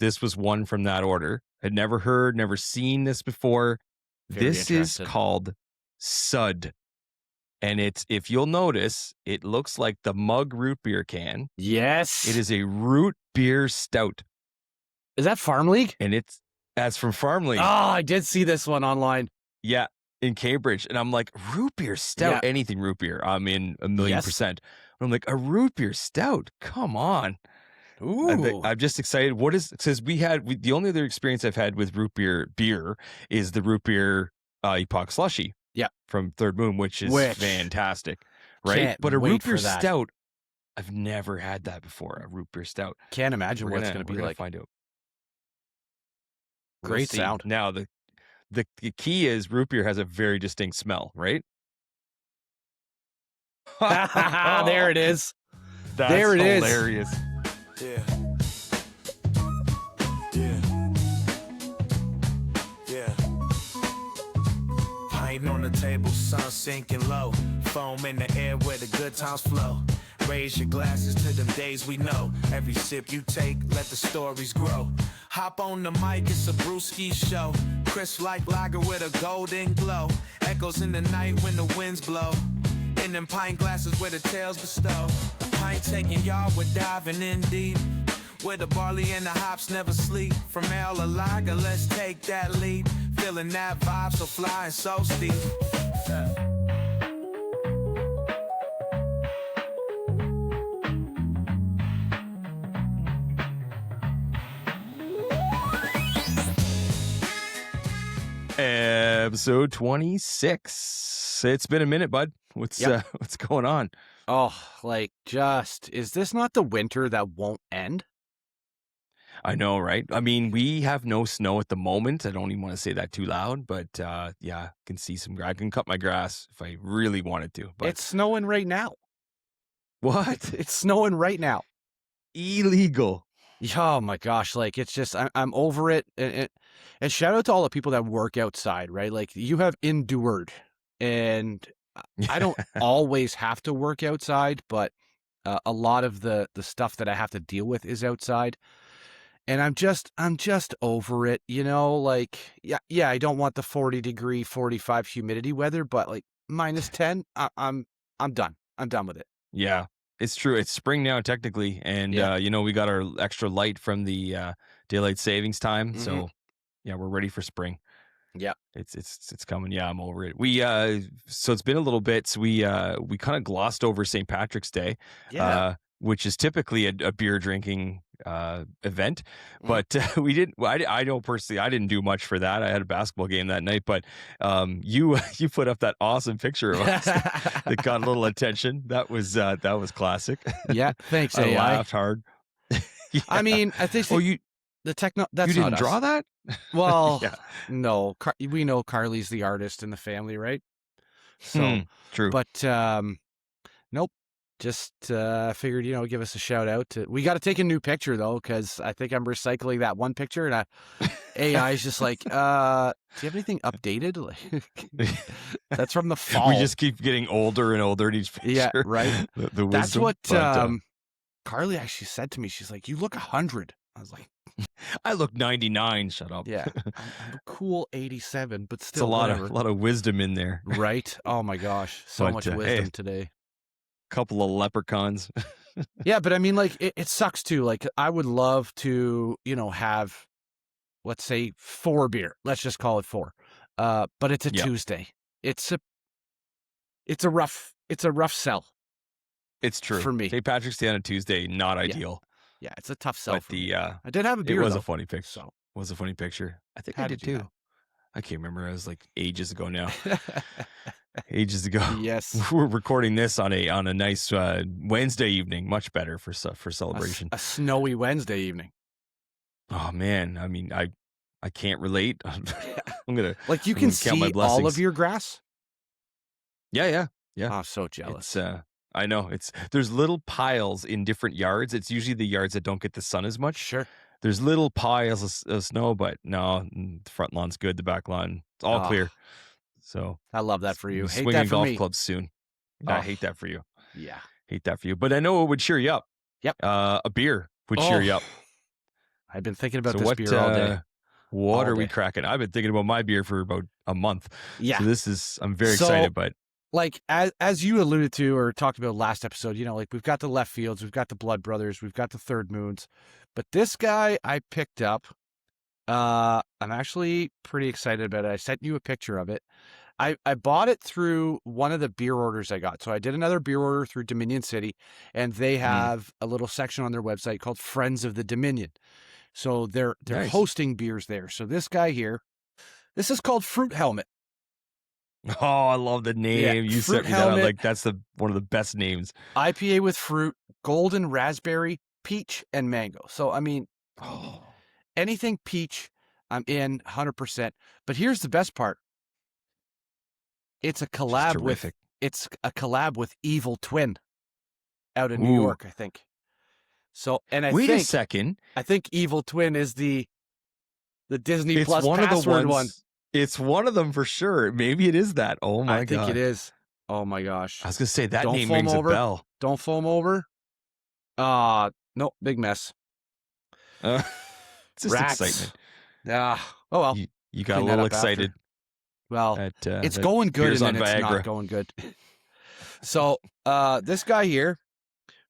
this was one from that order. I'd never seen this before. This is called Sud. And if you'll notice, it looks like the mug root beer can. Yes. It is a root beer stout. Is that Farm League? And that's from Farm League. Oh, I did see this one online. Yeah, in Cambridge. And I'm like, root beer stout, anything root beer. I'm in 1,000,000%. I'm like, a root beer stout? Come on. Ooh. I'm just excited. Because the only other experience I've had with root beer is the root beer Epoch Slushy. Yeah. From Third Moon, which is fantastic. Right? But a root beer stout, I've never had that before. A root beer stout. Can't imagine what it's going to be like. Find out. Great sound. Now, the key is root beer has a very distinct smell, right? There it is. That's hilarious. Yeah. Pint on the table, sun sinking low. Foam in the air where the good times flow. Raise your glasses to them days we know. Every sip you take, let the stories grow. Hop on the mic, it's a brewski show. Crisp like lager with a golden glow. Echoes in the night when the winds blow. In them pint glasses where the tales bestow. Pint taking y'all, we're diving in deep. Where the barley and the hops never sleep. From ale to lager, let's take that leap. Feeling that vibe so fly and so steep. Episode 26. It's been a minute, bud. What's going on? Oh, is this not the winter that won't end? I know, right? I mean, we have no snow at the moment. I don't even want to say that too loud, but I can see I can cut my grass if I really wanted to. But it's snowing right now. What? It's snowing right now. Illegal. Oh my gosh, it's just I'm over it. And shout out to all the people that work outside, right? Like, you have endured, and I don't always have to work outside, but a lot of the stuff that I have to deal with is outside. And I'm just over it, I don't want the 40-degree, 45 humidity weather, but -10, I'm done. I'm done with it. Yeah. It's true. It's spring now, technically, and we got our extra light from the daylight savings time, so we're ready for spring. Yeah, it's coming. Yeah, I'm over it. We so it's been a little bit. So we kind of glossed over St. Patrick's Day, which is typically a beer drinking event, but we didn't. I know personally, I didn't do much for that. I had a basketball game that night, but you put up that awesome picture of us that got a little attention. That was classic. Yeah, thanks. I laughed hard. Yeah. I mean, I think that's you didn't draw that. Well, no, we know Carly's the artist in the family, right? So true, but nope. Just figured, give us a shout out. We got to take a new picture though, because I think I'm recycling that one picture, and AI is just like, do you have anything updated? That's from the fall. We just keep getting older and older in each picture. Yeah, right. The wisdom. That's what Carly actually said to me. She's like, "You look 100." I was like, "I look 99." Shut up. Yeah, I'm a cool 87, but still, it's a lot of wisdom in there, right? Oh my gosh, so much wisdom today. Couple of leprechauns. Yeah, but I mean, it sucks too. Like, I would love to, have, let's say, 4 beer. Let's just call it 4. But it's a Tuesday. It's a rough sell. It's true for me. St. Patrick's Day on a Tuesday, not ideal. Yeah, it's a tough sell. But for me. I did have a beer. It was though, a funny picture. So. It was a funny picture. I think I did too. I can't remember. It was ages ago now. Ages ago. Yes. We're recording this on a nice Wednesday evening. Much better for celebration. A snowy Wednesday evening. Oh man, I mean, I can't relate. I'm gonna you can see all of your grass. Yeah. Oh, so jealous. I know there's little piles in different yards. It's usually the yards that don't get the sun as much. Sure. There's little piles of snow, but no, the front lawn's good. The back lawn, it's all clear. So I love that for you. Hate swinging that for golf me. clubs soon. I hate that for you. Yeah, hate that for you. But I know it would cheer you up. Yep. A beer would cheer you up. I've been thinking about So this what beer all day. what All are we day. cracking? I've been thinking about my beer for about a month. Yeah. So I'm very excited, but like as you alluded to or talked about last episode, like we've got the Left Fields, we've got the Blood Brothers, we've got the Third Moons, but this guy I picked up. I'm actually pretty excited about it. I sent you a picture of it. I bought it through one of the beer orders I got. So I did another beer order through Dominion City, and they have a little section on their website called Friends of the Dominion. So they're Nice. hosting beers there. So this guy here, this is called Fruit Helmet. Oh, I love the name. Yeah, You Fruit sent me that. I'm Helmet. like, that's one of the best names. IPA with fruit, golden raspberry, peach, and mango. So, I mean, anything peach, I'm in 100%. But here's the best part. It's a collab with Evil Twin out in New York, I think. So, and Wait a second. I think Evil Twin is the Disney It's Plus one of the password ones. one. It's one of them for sure. Maybe it is that. Oh my god. I think it is. Oh my gosh. I was gonna say that Don't name foam rings over. a bell. Don't foam over. No, big mess. It's just Rats. excitement. Oh well. You got a clean that little up after. excited. Well, it's that going good and beer's then on it's Viagra. not going good. So, this guy here,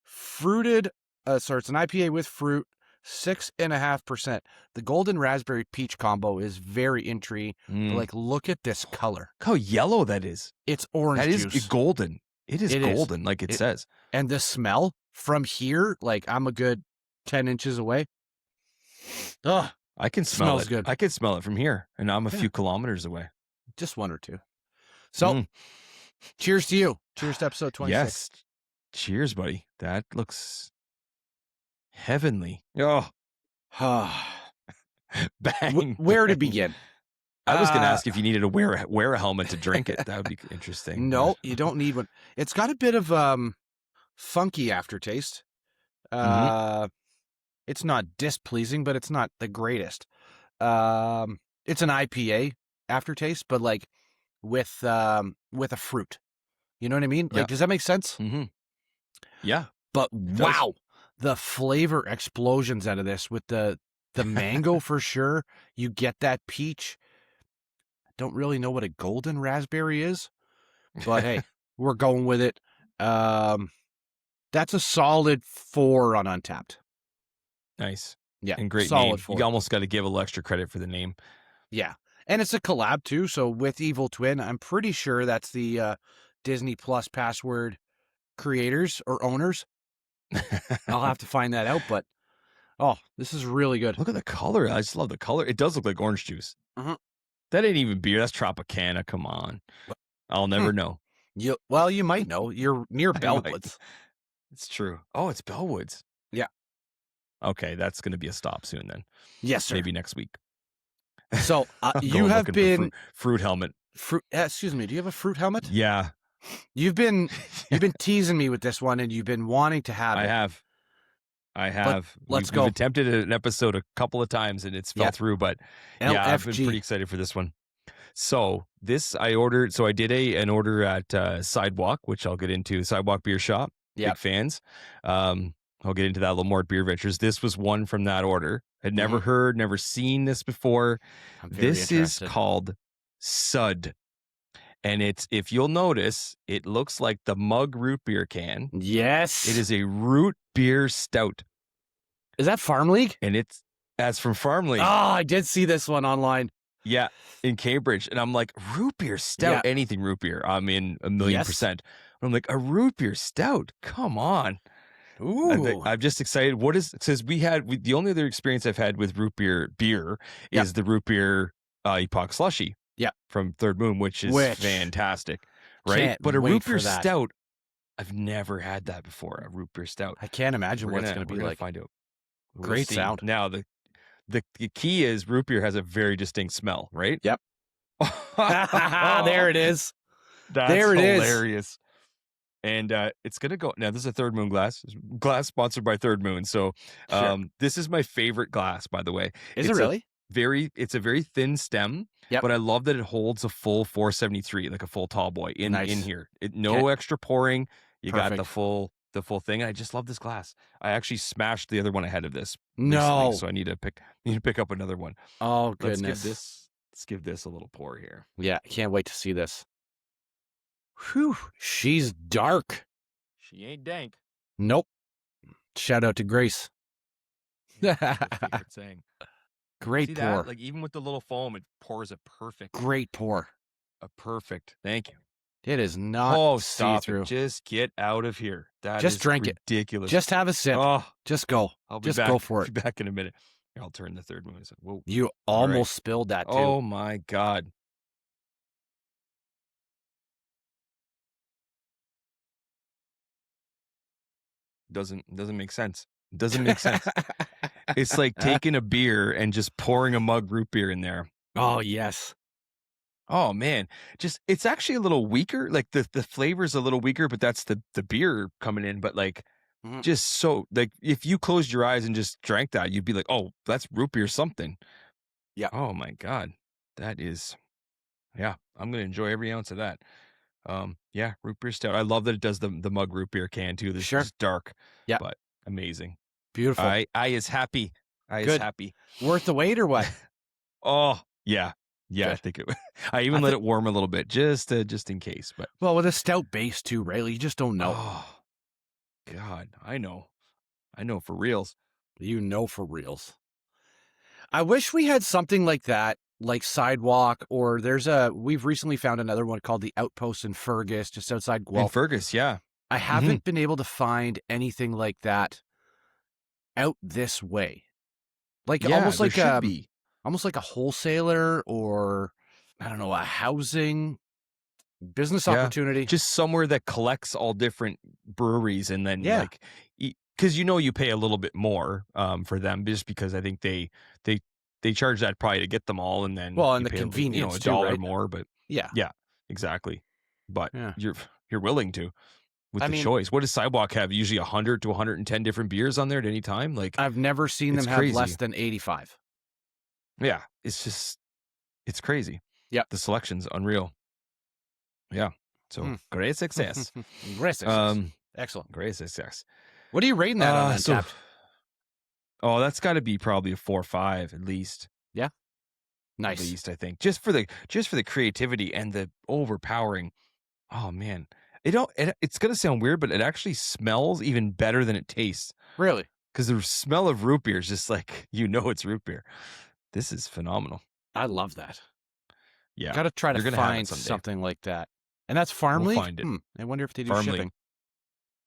fruited, it's an IPA with fruit, 6.5%. The golden raspberry peach combo is very intriguing. But like, look at this color. Look how yellow that is. It's orange That juice. is golden. It is golden, like it says. And the smell from here, like I'm a good 10 inches away. Ugh, I can smell smells it. good. I can smell it from here, and I'm a few kilometers away. Just one or two. So, cheers to you. Cheers to episode 26. Yes. Cheers, buddy. That looks heavenly. Oh, bang. Where to begin? I was going to ask if you needed to wear a helmet to drink it. That would be interesting. No, you don't need one. It's got a bit of funky aftertaste. It's not displeasing, but it's not the greatest. It's an IPA aftertaste, but like with a fruit. You know what I mean? Yeah. Like, does that make sense? Mm-hmm. Yeah. But wow, the flavor explosions out of this with the mango for sure. You get that peach. I don't really know what a golden raspberry is, but hey, we're going with it. That's a solid 4 on Untapped. Nice. Yeah, And great solid name. 4. You almost got to give a little extra credit for the name. Yeah, and it's a collab too. So with Evil Twin, I'm pretty sure that's the Disney Plus password creators or owners. I'll have to find that out, but this is really good. Look at the color. I just love the color. It does look like orange juice. That ain't even beer. That's Tropicana. Come on. I'll never know. You might know. You're near Bellwoods. It's true. Oh, it's Bellwoods. Yeah. Okay, that's going to be a stop soon then. Yes, sir. Maybe next week. So you Going have looking been for fruit helmet. excuse me. Do you have a fruit helmet? Yeah, You've been teasing me with this one, and you've been wanting to have it. I have. Let's We've go. attempted an episode a couple of times and it's fell through, but yeah, I've been LFG. pretty excited for this one. So this I ordered. So I did an order at Sidewalk, which I'll get into. Sidewalk Beer Shop. Yep. Big fans. I'll get into that a little more at Beer Ventures. This was one from that order. I'd never heard, never seen this before. I'm very This interested. is called Sud. And it's, if you'll notice, it looks like the mug root beer can. Yes. It is a root beer stout. Is that Farm League? And that's from Farm League. Oh, I did see this one online. Yeah, in Cambridge. And I'm like, root beer stout, Yeah. anything root beer. I'm in 1,000,000%. I'm like, a root beer stout? Come on. Ooh. I'm just excited. Because the only other experience I've had with root beer is the root beer Epoch Slushy. Yeah. From Third Moon, which is fantastic. Right? Can't But a wait root for beer that. stout, I've never had that before, a root beer stout. I can't imagine what it's going to We're be gonna like. find out. We'll Great see. sound. Now, the key is root beer has a very distinct smell, right? Yep. There it is. That's There it is. hilarious. And it's gonna go now. This is a Third Moon glass sponsored by Third Moon. So this is my favorite glass, by the way. Is it really? It's a very thin stem, but I love that it holds a full 473, like a full tall boy in here. No extra pouring. You got the full the full thing. And I just love this glass. I actually smashed the other one ahead of this No. recently, so I need to pick up another one. Oh, goodness. Let's give this a little pour here. Yeah, can't wait to see this. Whew, she's dark. She ain't dank. Nope. Shout out to Grace. That's her favorite saying. Great See pour. that? Like even with the little foam, it pours a perfect. Great pour. A perfect. Thank you. It is not stop see-through. it. Just get out of here. That Just is drink ridiculous. it. Just have a sip. Oh, Just go. I'll be Just back. go for it. Be back in a minute. Here, I'll turn the third one. Whoa. You almost spilled that too. Oh my God. Doesn't make sense. Doesn't make sense. It's like taking a beer and just pouring a mug root beer in there. Oh, yes. Oh man, just it's actually a little weaker. Like the flavor's a little weaker, but that's the beer coming in. But like, just so like if you closed your eyes and just drank that, you'd be like, oh, that's root beer something. Yeah. Oh my God, that is. Yeah, I'm gonna enjoy every ounce of that. Yeah, root beer stout. I love that it does the mug root beer can too. This is dark. Yeah, but amazing. Beautiful. I is happy. I is happy. Worth the wait or what? Oh yeah. Yeah, good. I think it. I even let it warm a little bit, just in case. But well, with a stout base too, right? Like, you just don't know. Oh, God, I know for reals. You know for reals. I wish we had something like that, like Sidewalk, or we've recently found another one called the Outpost in Fergus, just outside Guelph. In Fergus, yeah. I haven't been able to find anything like that out this way. Like almost like almost like a wholesaler or, I don't know, a housing business opportunity. Just somewhere that collects all different breweries and then like, because you pay a little bit more for them just because I think they charge that probably to get them all and then and the convenience a $1 more, but yeah, exactly. But you're willing to with the choice. What does Sidewalk have? Usually 100 to 110 different beers on there at any time. Like I've never seen them have less than 85. Yeah, it's crazy. Yeah, the selection's unreal. Yeah, so great success. Great success. Excellent. Great success. What are you rating that on Untapped? That's got to be probably a 4 or 5 at least. Yeah, nice. At least I think just for the creativity and the overpowering. Oh man, it's gonna sound weird, but it actually smells even better than it tastes. Really? Because the smell of root beer is just like it's root beer. This is phenomenal. I love that. Yeah. Got to try to find something like that. And that's Farm League? We'll find it. I wonder if they do Farm shipping. League.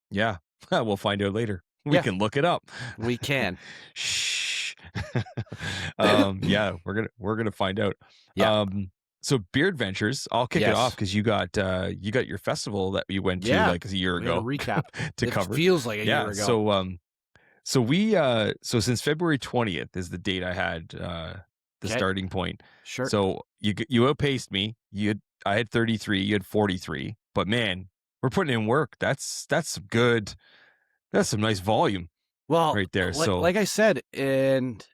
Yeah. We'll find out later. We can look it up. We can. Shh. Yeah, we're gonna find out. Yeah. So Beer Adventures, I'll kick it off because you got your festival that you went to like a year ago. Recap to cover. It feels like a year ago. So since February 20th is the date I had the starting point. Sure. So you outpaced me. I had 33, you had 43. But man, we're putting in work. That's good. That's some nice volume. Well, right there. Like I said, and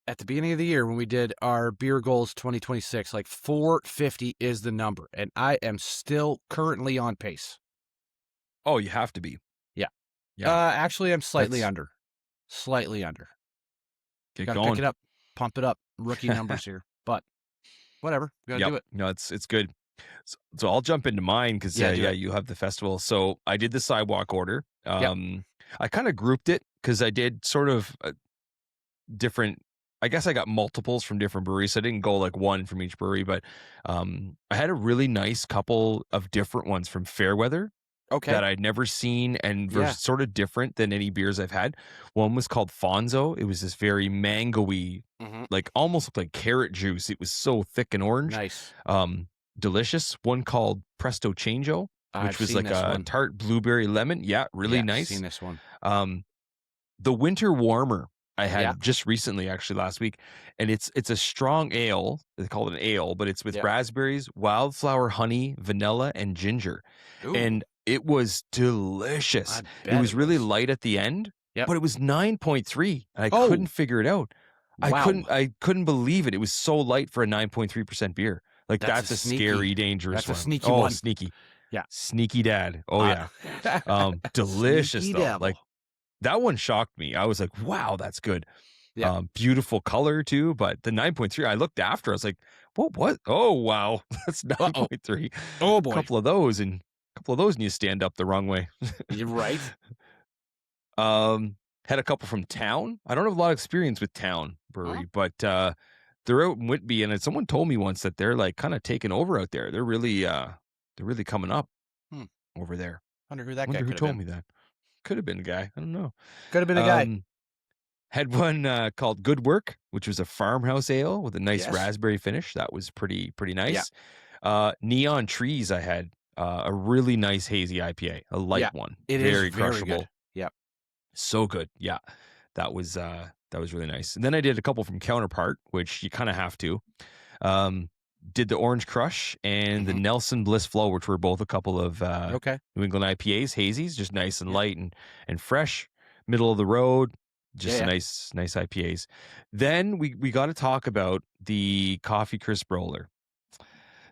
at the beginning of the year when we did our beer goals 2026, like 450 is the number, and I am still currently on pace. Oh, you have to be. Yeah. Yeah. Actually, I'm slightly under. Slightly under. Gotta pick it up, pump it up. Rookie numbers here, but whatever. We gotta do it. No, it's good. So I'll jump into mine because you have the festival. So I did the Sidewalk order. I kind of grouped it because I did sort of different. I guess I got multiples from different breweries. So I didn't go like one from each brewery, but I had a really nice couple of different ones from Fairweather. Okay. That I'd never seen and were sort of different than any beers I've had. One was called Fonzo. It was this very mango-y, like almost looked like carrot juice. It was so thick and orange. Nice. Delicious. One called Presto Changeo, which was like a tart blueberry lemon. Yeah, really nice. I've seen this one. The Winter Warmer I had just recently, actually last week, and it's a strong ale. They call it an ale, but it's with raspberries, wildflower, honey, vanilla, and ginger. Ooh. And it was delicious. It was really light at the end, but it was 9.3. I couldn't figure it out. Wow. I couldn't believe it. It was so light for a 9.3% beer. Like that's a scary, dangerous one. That's a sneaky one. Sneaky. Yeah. Sneaky dad. Oh yeah. Delicious Sneaky though. devil. Like that one shocked me. I was like, wow, that's good. Yeah. Beautiful color too, but the 9.3 I looked after, I was like, what? Oh wow. That's 9.3. Oh A boy. couple of those and you stand up the wrong way. You're right. Had a couple from Town. I don't have a lot of experience with Town Brewery, but they're out in Whitby, and someone told me once that they're like kind of taking over out there. They're really coming up over there. Wonder who that Wonder guy who could have told been. me that. Could have been a guy. I don't know. Could have been a guy. Had one called Good Work, which was a farmhouse ale with a nice Yes. raspberry finish. That was pretty nice. Neon Trees, I had a really nice hazy IPA, a light one. It very is crushable. very good. Yeah. So good. Yeah. That was really nice. And then I did a couple from Counterpart, which you kind of have to. Did the Orange Crush and the Nelson Bliss Flow, which were both a couple of New England IPAs, hazies, just nice and light and fresh, middle of the road, just nice IPAs. Then we got to talk about the Coffee Crisp Roller.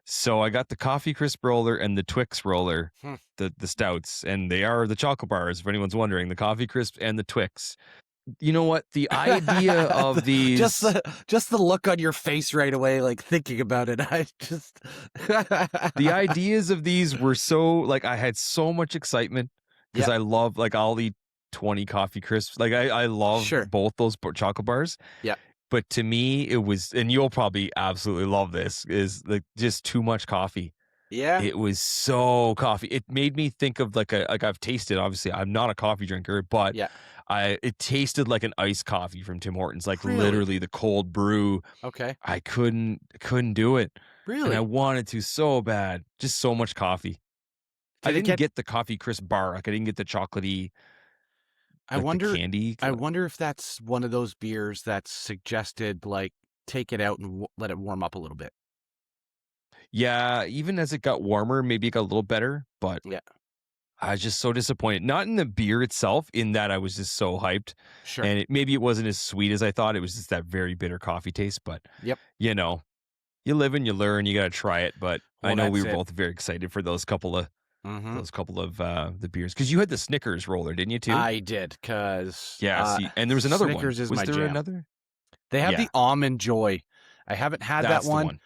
So I got the Coffee Crisp Roller and the Twix Roller, the stouts, and they are the chocolate bars, if anyone's wondering, the Coffee Crisp and the Twix. You know what? The idea of these... Just the look on your face right away, like thinking about it. I just... The ideas of these were so, like, I had so much excitement because I love, like, I'll eat 20 Coffee Crisps. Like, I love both those chocolate bars. Yeah. But to me, it was, and you'll probably absolutely love this, is like just too much coffee. Yeah. It was so coffee. It made me think of like I've tasted, obviously I'm not a coffee drinker, but it tasted like an iced coffee from Tim Hortons, like literally the cold brew. Okay. I couldn't do it. Really? And I wanted to so bad. Just so much coffee. I didn't get the Coffee Crisp bar. Like I didn't get the chocolatey. I wonder. Candy. I wonder if that's one of those beers that's suggested, like, take it out and let it warm up a little bit. Yeah, even as it got warmer, maybe it got a little better, but I was just so disappointed. Not in the beer itself, in that I was just so hyped. Sure. And maybe it wasn't as sweet as I thought. It was just that very bitter coffee taste. But, you know, you live and you learn. You got to try it. But I know we were both very excited for those couple of the beers, because you had the Snickers roller, didn't you too? I did, because and there was another Snickers one. Is was my there jam. Another? They have the Almond Joy. I haven't had that one.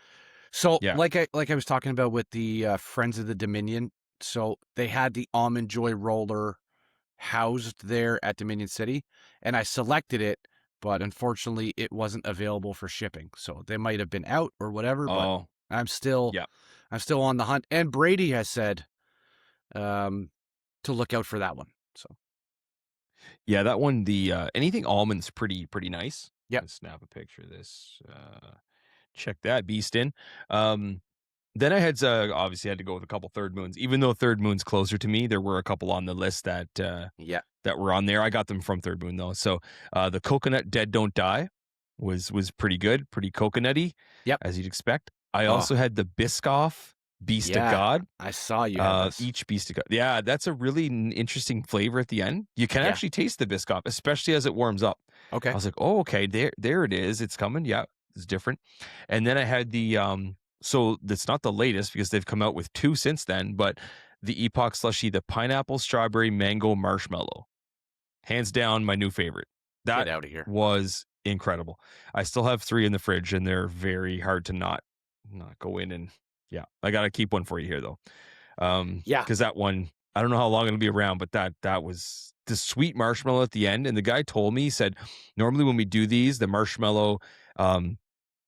So like I was talking about with the Friends of the Dominion. So they had the Almond Joy roller housed there at Dominion City, and I selected it, but unfortunately it wasn't available for shipping. So they might have been out or whatever. But I'm still on the hunt. And Brady has said to look out for that one. So that one, the anything almonds, pretty nice. Let's snap a picture of this. Check that beast in. Then I had obviously had to go with a couple Third Moons, even though Third Moon's closer to me. There were a couple on the list that that were on there. I got them from Third Moon though. So the Coconut Dead Don't Die was pretty good, pretty coconutty, as you'd expect. I also had the Biscoff Beast of God. I saw you had this. Each Beast of God. Yeah, that's a really interesting flavor at the end. You can actually taste the Biscoff, especially as it warms up. Okay. I was like, oh, okay, there it is. It's coming. Yeah, it's different. And then I had the so that's not the latest because they've come out with two since then, but the Epoch Slushy, the pineapple, strawberry, mango, marshmallow. Hands down, my new favorite. That Get out of here. Was incredible. I still have 3 in the fridge, and they're very hard to not go in and I got to keep one for you here though. Because that one, I don't know how long it'll be around, but that was the sweet marshmallow at the end. And the guy told me, he said, normally when we do these, the marshmallow,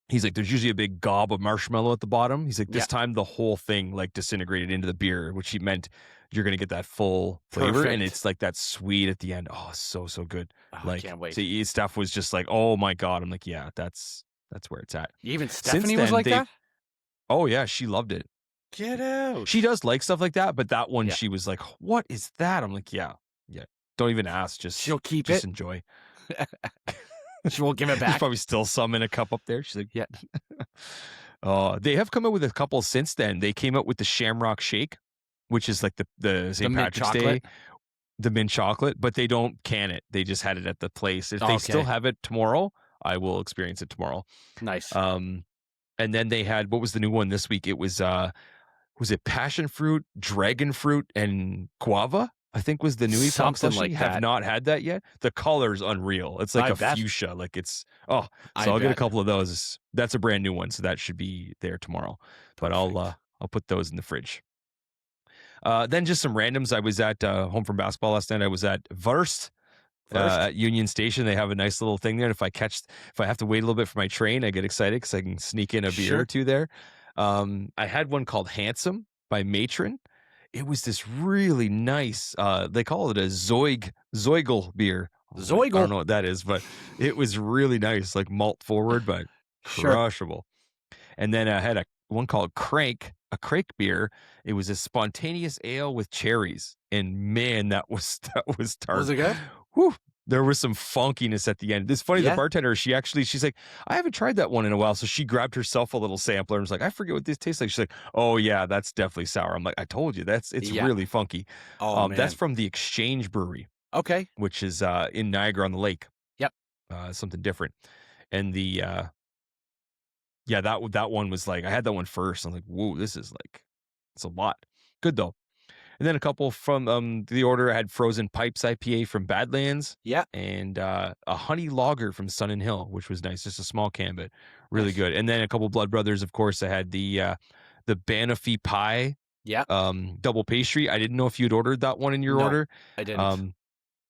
he's like, there's usually a big gob of marshmallow at the bottom. He's like, this time the whole thing like disintegrated into the beer, which he meant you're going to get that full flavor. Perfect. And it's like that sweet at the end. Oh, so good. I can't wait. So stuff was just like, oh my God. I'm like, yeah, that's where it's at. Even Stephanie was like that? Oh yeah, she loved it. Get out. She does like stuff like that, but that one she was like, what is that? I'm like, yeah. Don't even ask. She'll keep just it. Enjoy. She won't give it back. There's probably still some in a cup up there. She's like, yeah. They have come out with a couple since then. They came out with the Shamrock Shake, which is like the St. Patrick's Day, the mint chocolate, but they don't can it. They just had it at the place. If they still have it tomorrow, I will experience it tomorrow. Nice. And then they had, what was the new one this week? It was was it passion fruit, dragon fruit, and guava? I think was the new epoch Something slushy. like Have that. not had that yet. The color's unreal. It's like I a bet. fuchsia. Like it's so I I'll get a bet. couple of those. That's a brand new one, so that should be there tomorrow. But Perfect. I'll put those in the fridge. Then just some randoms. I was at home from basketball last night. I was at Wurst. At Union Station, they have a nice little thing there. And if I have to wait a little bit for my train, I get excited because I can sneak in a beer or two there. I had one called Handsome by Matron. It was this really nice, they call it a Zoigl beer. Zoigl. I don't know what that is, but it was really nice, like malt forward, but crushable. And then I had one called Crank, a Crank beer. It was a spontaneous ale with cherries. And man, that was tart. Was it good? Whew, there was some funkiness at the end. It's funny, the bartender, she's like, I haven't tried that one in a while. So she grabbed herself a little sampler and was like, I forget what this tastes like. She's like, oh yeah, that's definitely sour. I'm like, I told you, it's really funky. Oh man. That's from the Exchange Brewery. Okay. Which is in Niagara on the Lake. Yep. Something different. And the that one was like, I had that one first. I'm like, whoa, this is like, it's a lot. Good though. And then a couple from the order. I had Frozen Pipes IPA from Badlands. Yeah. And a honey lager from Sun and Hill, which was nice. Just a small can, but really good. And then a couple Blood Brothers, of course. I had the Banoffee Pie. Yeah. Double pastry. I didn't know if you'd ordered that one in your order. I didn't.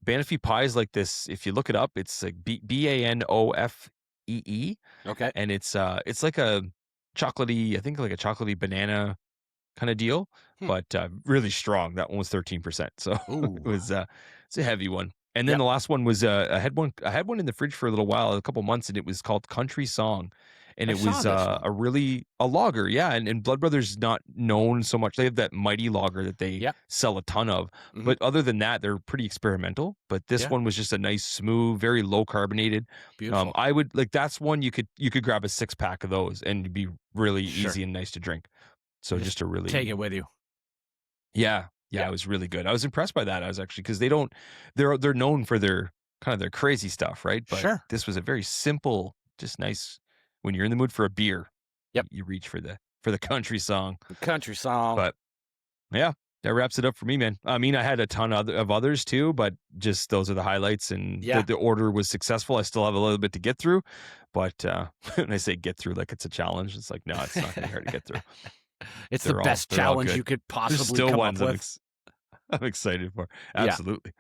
Banoffee Pie is like this. If you look it up, it's like BANOFEE. Okay. And it's like a chocolatey, I think like a chocolatey banana kind of deal, but really strong. That one was 13%. So it was it's a heavy one. And then the last one was I had one in the fridge for a little while, a couple months, and it was called Country Song. And it was a lager, yeah. And Blood Brothers is not known so much. They have that mighty lager that they sell a ton of. Mm-hmm. But other than that, they're pretty experimental. But this one was just a nice, smooth, very low carbonated. Beautiful. I would like, that's one you could grab a 6-pack of those and it'd be really easy and nice to drink. So just to really take it with you. Yeah, it was really good. I was impressed by that. I was actually, because they're known for their kind of their crazy stuff, right? But this was a very simple, just nice. When you're in the mood for a beer, you reach for the Country Song. The Country Song. But yeah, that wraps it up for me, man. I mean, I had a ton of others too, but just those are the highlights. And the order was successful. I still have a little bit to get through, but when I say get through, like it's a challenge, it's like, no, it's not going to be hard to get through. It's the best challenge you could possibly come up with. I'm excited for. Absolutely.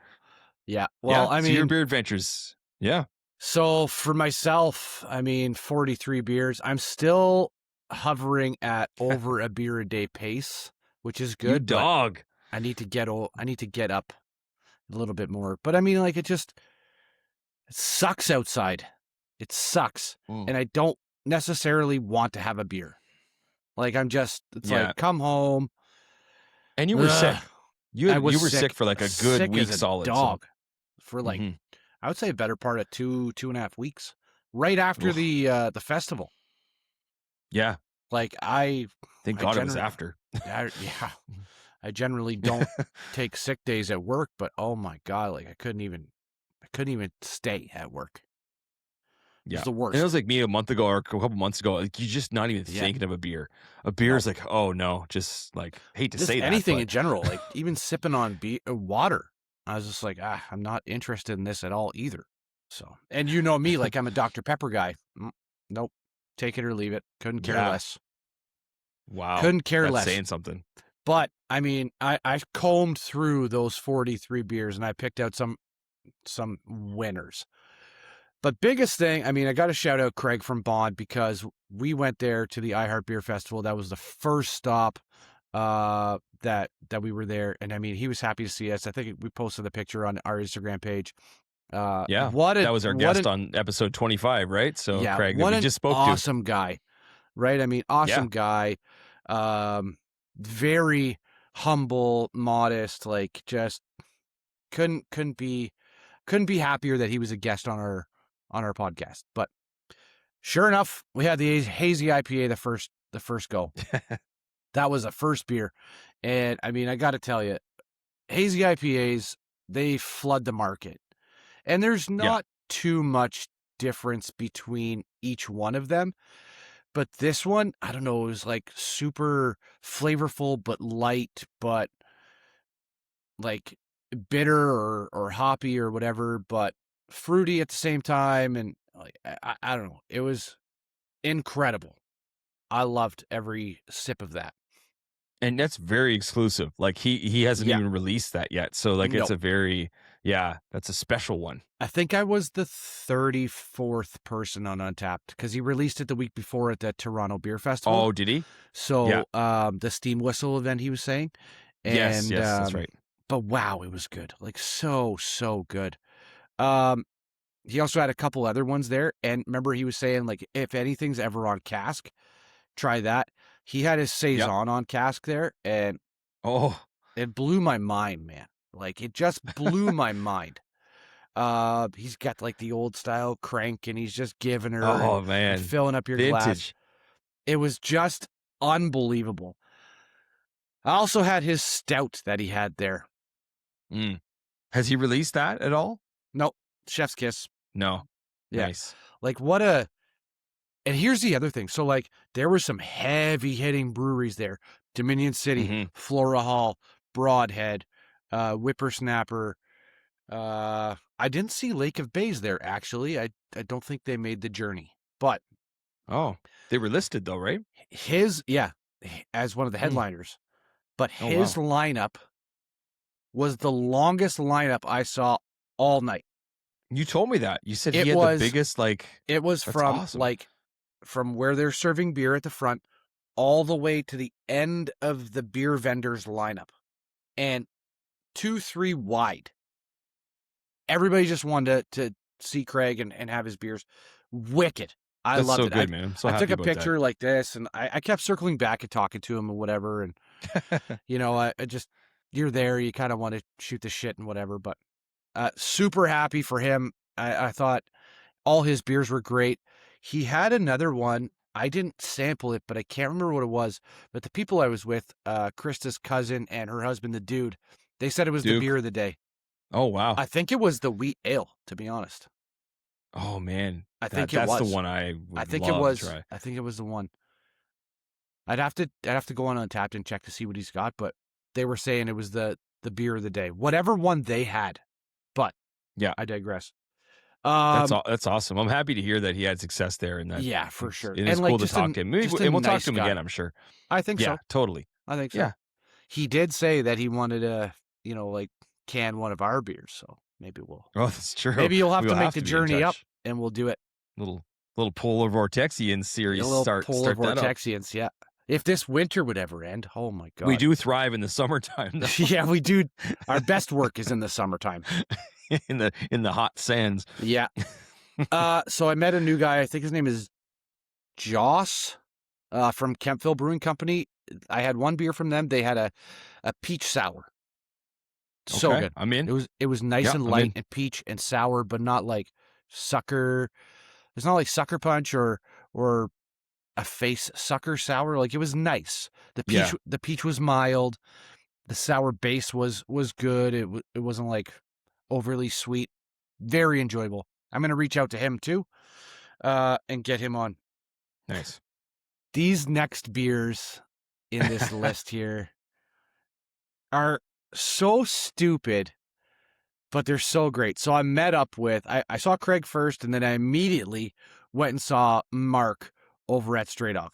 Yeah. Well, I mean, your beer adventures. Yeah. So for myself, I mean, 43 beers. I'm still hovering at over a beer a day pace, which is good. You dog. I need to get up a little bit more. But I mean, like it sucks outside. It sucks. And I don't necessarily want to have a beer. Like it's like come home. And you were sick. You were sick for like a good week solid. Dog. For like I would say a better part of 2.5 weeks. Right after the festival. Yeah. Like thank God it was after. I generally don't take sick days at work, but oh my God, like I couldn't even stay at work. Yeah. It's the worst. And it was like me a month ago or a couple months ago. Like you're just not even thinking of a beer. A beer is like, oh no, just like hate to say that. Anything in general, like even sipping on water. I was just like, I'm not interested in this at all either. So, and you know me, like I'm a Dr. Pepper guy. Nope. Take it or leave it. Couldn't care less. Wow. Couldn't care less. Saying something. But I mean, I combed through those 43 beers and I picked out some winners. But biggest thing, I mean, I got to shout out Craig from Bond because we went there to the iHeart Beer Festival. That was the first stop that we were there. And I mean, he was happy to see us. I think we posted the picture on our Instagram page. That was our guest on episode 25, right? So Craig, what we just spoke awesome guy, right? I mean, awesome guy. Very humble, modest, like just couldn't be happier that he was a guest on our podcast. But sure enough, we had the hazy IPA the first go. That was the first beer. And I mean, I got to tell you, hazy IPAs, they flood the market. And there's not too much difference between each one of them. But this one, I don't know, it was like super flavorful, but light, but like bitter or hoppy or whatever, but fruity at the same time. And like, I don't know. It was incredible. I loved every sip of that. And that's very exclusive. Like he hasn't Yeah. even released that yet. So like it's No. a very that's a special one. I think I was the 34th person on Untapped because he released it the week before at the Toronto Beer Festival. Oh, did he? So the Steam Whistle event he was saying. And, yes, that's right. But wow, it was good. Like so good. He also had a couple other ones there. And remember he was saying like, if anything's ever on cask, try that. He had his Saison on cask there, and it blew my mind, man. Like it just blew my mind. He's got like the old style crank, and he's just giving her and filling up your glass. It was just unbelievable. I also had his stout that he had there. Has he released that at all? Nope. Chef's kiss. No. Yeah. Nice. Like and here's the other thing. So like there were some heavy hitting breweries there. Dominion City, Flora Hall, Broadhead, Whippersnapper. I didn't see Lake of Bays there, actually. I don't think they made the journey. But they were listed though, right? As one of the headliners. But his lineup was the longest lineup I saw all night. You told me that. You said he had the biggest It was from awesome. From where they're serving beer at the front all the way to the end of the beer vendors lineup. And 2-3 wide. Everybody just wanted to see Craig and have his beers. Wicked. I loved it. Good, man. So I took a picture like this, and I kept circling back and talking to him and whatever. And, I just, you're there. You kind of want to shoot the shit and whatever. But super happy for him. I thought all his beers were great. He had another one. I didn't sample it, but I can't remember what it was. But the people I was with, Krista's cousin and her husband, the Dude, they said it was the beer of the day. Oh, wow. I think it was the wheat ale, to be honest. Oh, man. I think that's the one I think it was. Try. I think it was the one. I'd have to go on Untapped and check to see what he's got, but they were saying it was the beer of the day. Whatever one they had. But I digress. That's awesome. I'm happy to hear that he had success there, and that for sure. It is cool to talk to him. And we'll talk to him again, I'm sure. I think so. Yeah, totally. I think so. Yeah. He did say that he wanted to, can one of our beers, so maybe we'll. Oh, that's true. Maybe you'll have to make the journey up, and we'll do it. Little Polar Vortexian series. A little Polar Vortexians, yeah. If this winter would ever end, oh my God. We do thrive in the summertime. Yeah, we do. Our best work is in the summertime. in the hot sands. Yeah. So I met a new guy. I think his name is Joss from Kempville Brewing Company. I had one beer from them. They had a peach sour. So good. I'm in. It was nice and light and peach and sour, but not like sucker. It's not like Sucker Punch or a face sucker sour. Like it was nice. The peach was mild. The sour base was good. It wasn't like overly sweet. Very enjoyable. I'm gonna reach out to him too, and get him on. Nice. These next beers in this list here are so stupid, but they're so great. So I met up with, I saw Craig first, and then I immediately went and saw Mark over at Stray Dog.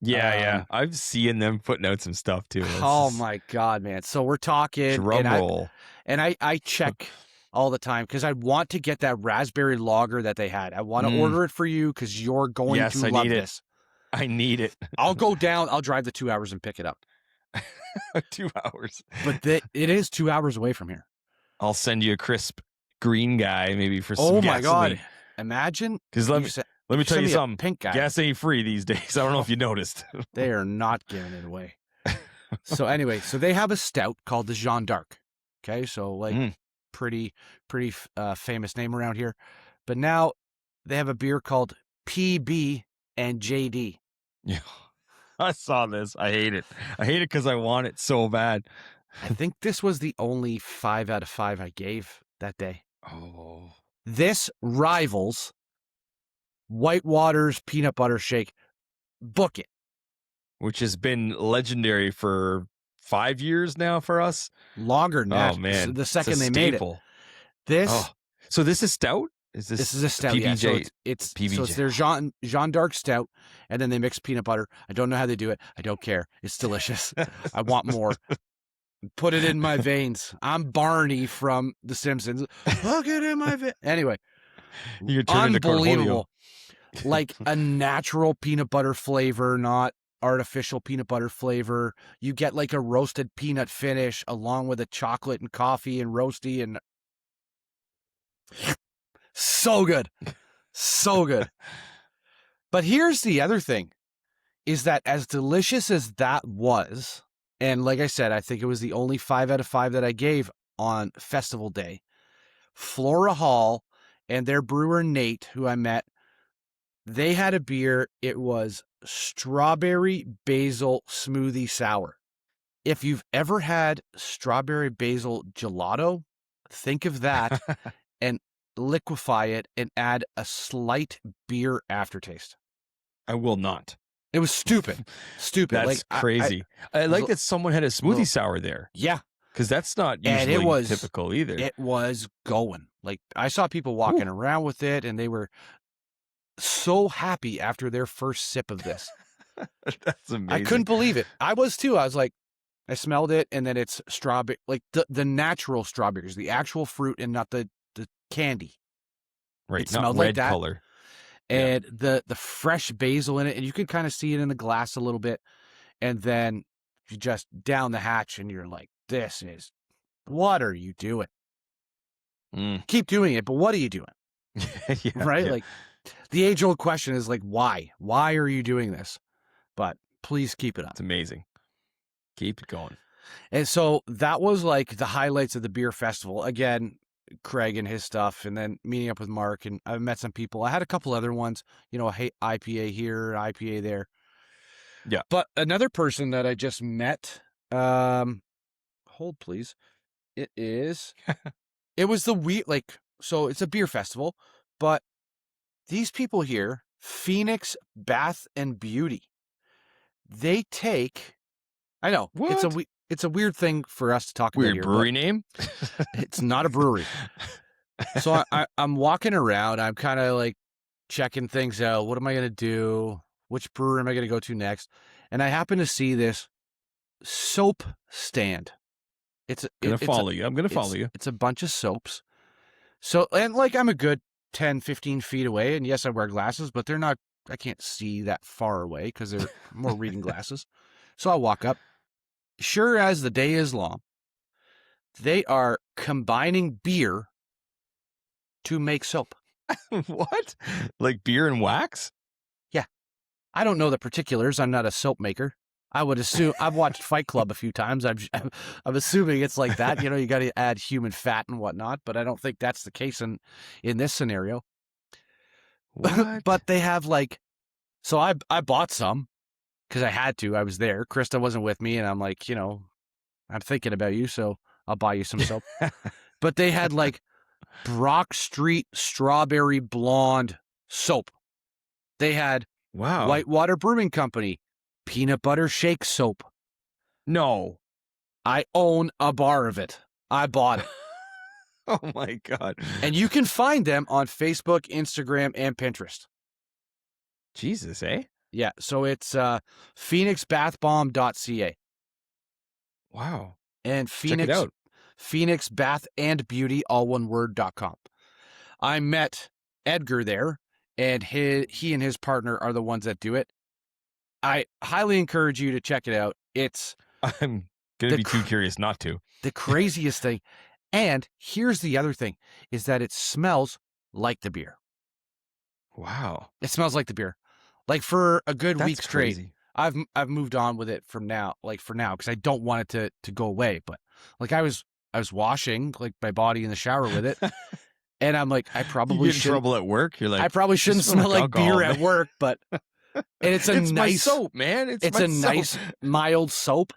Yeah. I've seen them putting out some stuff too. My God, man. So we're talking. Drum roll. I check all the time because I want to get that raspberry lager that they had. I want to order it for you because you're going to love this. I need it. I'll go down. I'll drive the 2 hours and pick it up. 2 hours. But it is 2 hours away from here. I'll send you a crisp green guy maybe for some gasoline. Oh my God. Imagine. Because let me tell you something. Pink guy. Gas ain't free these days. I don't know if you noticed. They are not giving it away. So anyway, they have a stout called the Jeanne d'Arc. Okay. So pretty famous name around here. But now they have a beer called PB and JD. Yeah. I saw this. I hate it. I hate it because I want it so bad. I think this was the only 5 out of 5 I gave that day. Oh. This rivals Whitewater's peanut butter shake book it. Which has been legendary for 5 years now for us. Longer than that. Oh man, The second they made it. This. So this is stout? This is a stout, PBJ? yeah. So it's PBJ. So it's their Jean Darc stout, and then they mix peanut butter. I don't know how they do it. I don't care. It's delicious. I want more. Put it in my veins. I'm Barney from The Simpsons. Look it in my veins. Anyway, You're turning unbelievable. Like a natural peanut butter flavor, not artificial peanut butter flavor. You get like a roasted peanut finish along with a chocolate and coffee and roasty and so good. So good. But here's the other thing is that as delicious as that was, and like I said, I think it was the only 5 out of 5 that I gave on festival day, Flora Hall and their brewer Nate, who I met, they had a beer. It was strawberry basil smoothie sour. If you've ever had strawberry basil gelato, think of that and liquefy it and add a slight beer aftertaste. I will not. It was stupid. Stupid. That's like, crazy. I like that someone had a smoothie sour there. Yeah. Because that's not usually typical either. It was going. Like, I saw people walking around with it, and they were so happy after their first sip of this. That's amazing. I couldn't believe it. I was too. I was like, I smelled it, and then it's strawberry, like the natural strawberries, the actual fruit, and not the candy. Right, it not smelled red like that. color. And the fresh basil in it, and you could kind of see it in the glass a little bit. And then you just down the hatch, and you're like, what are you doing? Keep doing it, but what are you doing? Right? Like, the age-old question is like, why? Why are you doing this? But please keep it up. It's amazing. Keep it going. And so that was like the highlights of the beer festival. Again, Craig and his stuff, and then meeting up with Mark, and I've met some people. I had a couple other ones, IPA here, IPA there. Yeah. But another person that I just met, hold please. It was so it's a beer festival, but these people here, Phoenix Bath and Beauty, they take, I know, what? It's a weird thing for us to talk about here. Weird brewery name? It's not a brewery. So I'm walking around. I'm kind of like checking things out. What am I going to do? Which brewery am I going to go to next? And I happen to see this soap stand. I'm going to follow you. It's a bunch of soaps. So, and like I'm a good 10, 15 feet away. And yes, I wear glasses, but I can't see that far away because they're more reading glasses. So I walk up. Sure as the day is long, they are combining beer to make soap. What? Like beer and wax? Yeah. I don't know the particulars. I'm not a soap maker. I would assume I've watched Fight Club a few times. I'm assuming it's like that. You got to add human fat and whatnot, but I don't think that's the case in this scenario. What? But they have so I bought some. Because I had to. I was there. Krista wasn't with me, and I'm like, I'm thinking about you, so I'll buy you some soap. But they had Brock Street Strawberry Blonde soap. They had Whitewater Brewing Company Peanut Butter Shake soap. No. I own a bar of it. I bought it. Oh my God. And you can find them on Facebook, Instagram, and Pinterest. Jesus, eh? Yeah, so it's phoenixbathbomb.ca. Wow. And Check it out. Phoenix Bath and Beauty, all one word.com. I met Edgar there, and he and his partner are the ones that do it. I highly encourage you to check it out. I'm going to be too curious not to. The craziest thing. And here's the other thing, is that it smells like the beer. Wow. It smells like the beer. Like for a good week straight. Crazy. I've moved on with it from now, for now, because I don't want it to go away. But I was washing my body in the shower with it, and I'm like, I probably you get in trouble at work. You're like, I probably shouldn't smell like beer at work, but and it's it's nice my soap, man. It's a soap. Nice mild soap.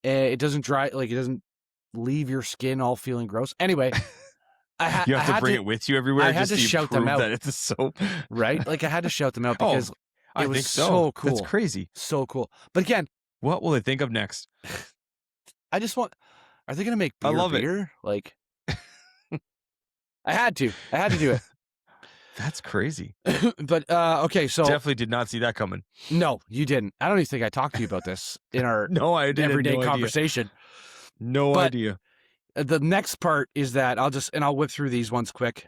It doesn't dry, it doesn't leave your skin all feeling gross. Anyway. You have to bring it with you everywhere. I had to shout them out. That it's a soap, right? I had to shout them out because It was think so. so cool. That's crazy. So cool. But again, What will they think of next? I just want. Are they going to make I beer? love it. Beer? Like, I had to do it. That's crazy. But okay, so Definitely did not see that coming. no, you didn't. I don't even think I talked to you about this in our No, I didn't. everyday No idea. conversation. No But- idea. The next part is that I'll whip through these ones quick.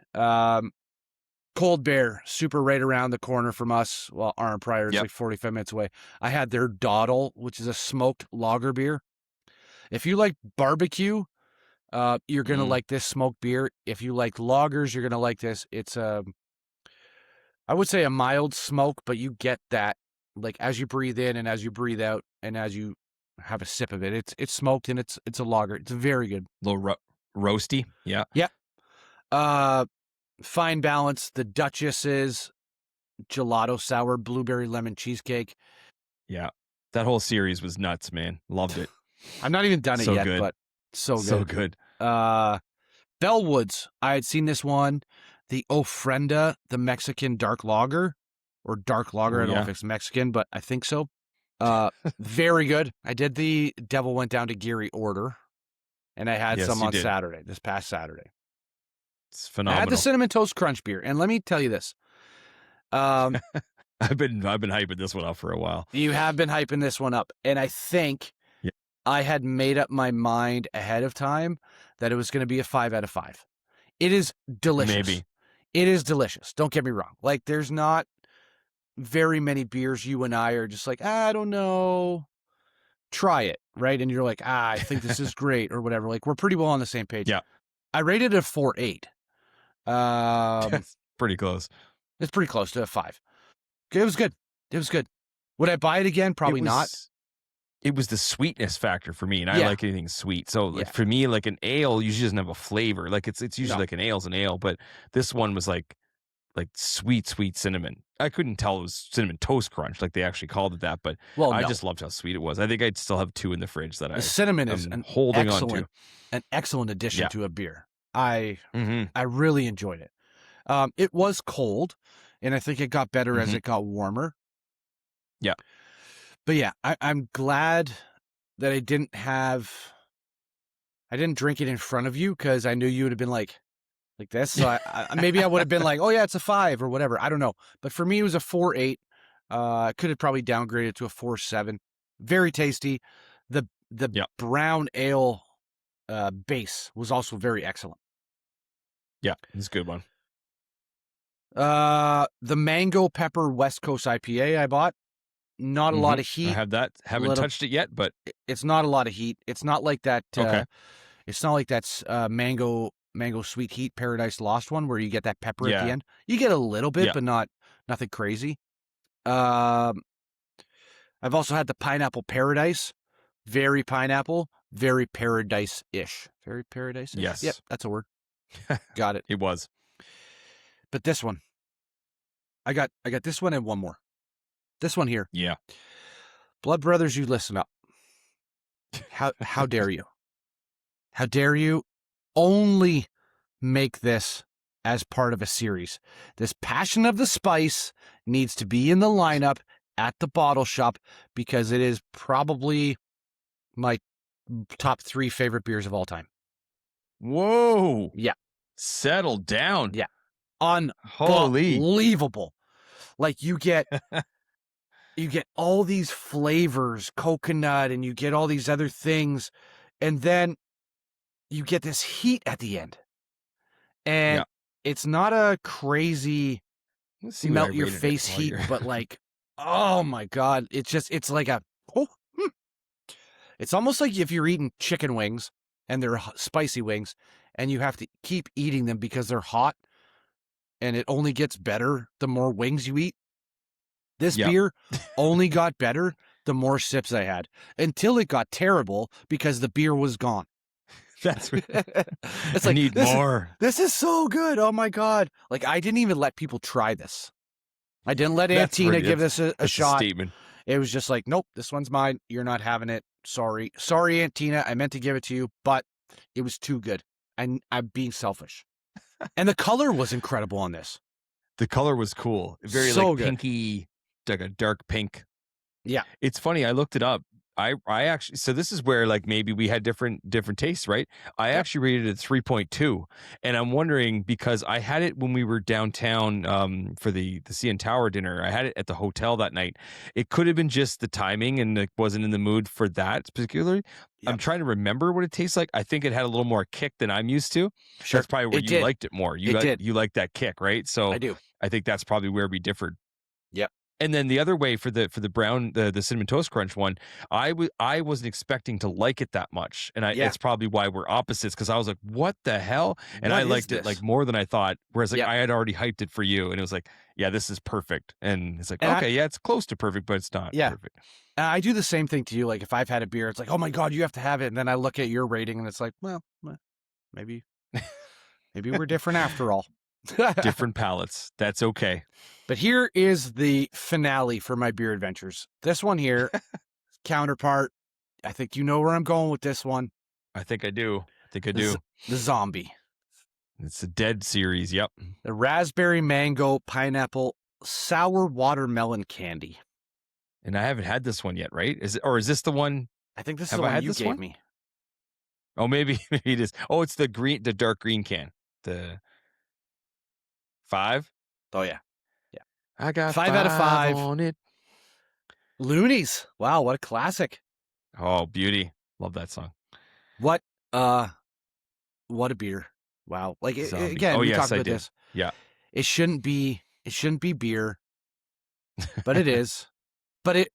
Cold Bear, super right around the corner from us. Well, Arm Prior is Yep. like 45 minutes away. I had their Dawdle, which is a smoked lager beer. If you like barbecue, you're gonna like this smoked beer. If you like lagers, you're gonna like this. It's I would say a mild smoke, but you get that like as you breathe in and as you breathe out and as you have a sip of it. It's smoked and it's a lager. It's very good. A little roasty. Yeah. Fine balance. The Duchess's gelato sour blueberry lemon cheesecake. Yeah. That whole series was nuts, man. Loved it. I'm not even done it So yet, good. but so good. So good. Bellwoods. I had seen this one. The Ofrenda, the Mexican dark lager or dark lager. Oh, I don't know yeah. if it's Mexican, but I think so. Very good. I did the Devil Went Down to Geary order, and I had Yes, some you on did. Saturday, this past Saturday. It's I phenomenal. had the Cinnamon Toast Crunch beer, and let me tell you this. I've been hyping this one up for a while. You have been hyping this one up, and I think Yeah. I had made up my mind ahead of time that it was going to be a 5 out of 5. It is delicious. Maybe. It is delicious. Don't get me wrong. Like, there's not very many beers you and I are just like, I don't know. Try it, right? And you're like, I think this is great or whatever. Like, we're pretty well on the same page. Yeah. I rated it a 4.8. That's pretty close. It's pretty close to a 5. It was good. It was good. Would I buy it again? Probably not. It was the sweetness factor for me, and I Yeah. like anything sweet. So like Yeah. for me, like an ale usually doesn't have a flavor. Like it's usually No. like an ale's an ale, but this one was like sweet cinnamon. I couldn't tell it was cinnamon toast crunch, like they actually called it that, but Well, I no. just loved how sweet it was. I think I'd still have 2 in the fridge that The cinnamon is I'm an holding on to. excellent addition Yeah. to a beer. I Mm-hmm. really enjoyed it. It was cold, and I think it got better as Mhm. it got warmer. Yeah. But yeah, I'm glad that I didn't drink it in front of you because I knew you would have been like this. So maybe I would have been like, oh yeah, it's a 5 or whatever. I don't know. But for me, it was a 4.8. I could have probably downgraded to a 4.7. Very tasty. The Yeah. brown ale base was also very excellent. Yeah, it's a good one. The mango pepper West Coast IPA I bought. Not a lot of I heat. have that. Haven't little- touched it yet, but It's not a lot of heat. It's not like that. Okay. It's not like that's mango sweet heat Paradise Lost one where you get that pepper at Yeah. the end. You get a little bit, Yeah. but nothing crazy. I've also had the pineapple Paradise. Very pineapple, very paradise-ish. Very paradise-ish? Yes. Yep, that's a word. Got it. it was. But this one, I got this one and one more. This one here. Yeah. Blood Brothers, you listen up. How dare you? How dare you only make this as part of a series? This Passion of the Spice needs to be in the lineup at the bottle shop because it is probably my top 3 favorite beers of all time. Whoa. Yeah. Settle down. Yeah. Holy. Unbelievable. Like you get all these flavors, coconut, and you get all these other things, and then you get this heat at the end. And Yeah. it's not a crazy Let's see what I melt your rated it face while heat, you're- but like, oh my God. It's like it's almost like if you're eating chicken wings and they're spicy wings and you have to keep eating them because they're hot and it only gets better the more wings you eat. This Yeah. beer only got better the more sips I had until it got terrible because the beer was gone. That's what It's I like, need more. This is so good. Oh my God. Like I didn't even let people try this. I didn't let That's Antina pretty- give this a That's shot. statement. It was just like, nope, this one's mine. You're not having it. Sorry, Antina. I meant to give it to you, but it was too good. I'm being selfish. And the color was incredible on this. The color was cool. Very So like good. pinky, like a dark pink. Yeah. It's funny. I looked it up. I actually, so this is where like maybe we had different tastes, right? I actually rated it 3.2, and I'm wondering because I had it when we were downtown for the CN Tower dinner. I had it at the hotel that night. It could have been just the timing and like wasn't in the mood for that particularly. Yep. I'm trying to remember what it tastes like. I think it had a little more kick than I'm used to. Sure. That's probably where you liked it more. You like that kick, right? So I do. I think that's probably where we differed. Yep. And then the other way for the brown the cinnamon toast crunch one, I wasn't expecting to like it that much, and it's probably why we're opposites because I was like, what the hell? And I liked it like more than I thought. Whereas like I had already hyped it for you, and it was like, yeah, this is perfect. And it's like, okay, it's close to perfect, but it's not perfect. I do the same thing to you. Like if I've had a beer, it's like, oh my God, you have to have it. And then I look at your rating, and it's like, well, maybe we're different after all. Different palates. That's okay. But here is the finale for my beer adventures. This one here, counterpart. I think you know where I'm going with this one. I think I do. The zombie. It's a Dead series. Yep. The raspberry, mango, pineapple, sour watermelon candy. And I haven't had this one yet, right? Is this the one? I think this is the one you gave me. Oh, maybe it is. Oh, it's the dark green can. The 5. Oh yeah. I got 5 out of 5 on it. Loonies. Wow, what a classic. Oh, beauty. Love that song. What a beer. Wow. Like again, we talked about this. Yeah. It shouldn't be beer, but it is. But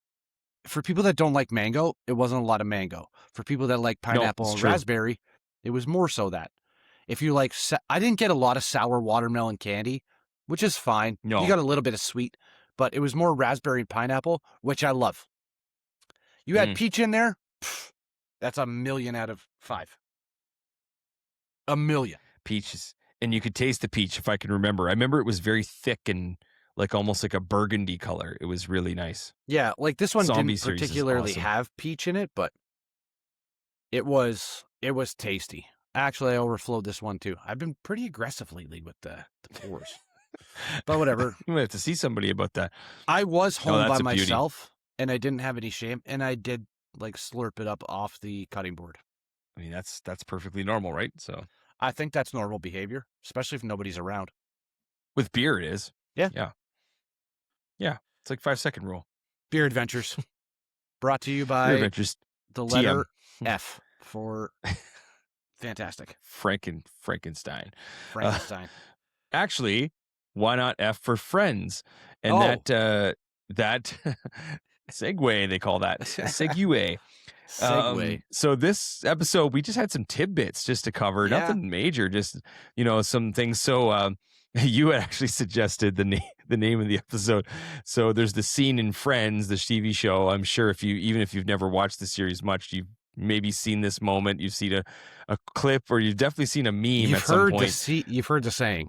for people that don't like mango, it wasn't a lot of mango. For people that like pineapple and raspberry, it was more so that. If you like, I didn't get a lot of sour watermelon candy, which is fine. No. You got a little bit of sweet, but it was more raspberry and pineapple, which I love. You had peach in there, that's 1,000,000 out of 5. 1,000,000. Peaches. And you could taste the peach if I can remember. I remember it was very thick and like almost like a burgundy color. It was really nice. Yeah, like this one Zombie didn't particularly have peach in it, but it was tasty. Actually, I overflowed this one too. I've been pretty aggressive lately with the pours. But whatever. You might have to see somebody about that. I was home by myself, and I didn't have any shame, and I did like slurp it up off the cutting board. I mean, that's perfectly normal, right? So I think that's normal behavior, especially if nobody's around. With beer, it is. Yeah. It's like 5-second rule. Beer Adventures, brought to you by Beer Adventures. the letter F for fantastic. Frankenstein. Actually, why not F for friends? And that segue, they call that segue. So this episode, we just had some tidbits just to cover, nothing major, just some things. So you had actually suggested the name of the episode. So there's the scene in Friends, the TV show. I'm sure even if you've never watched the series much, you've maybe seen this moment. You've seen a clip, or you've definitely seen a meme at some point. You've heard the saying.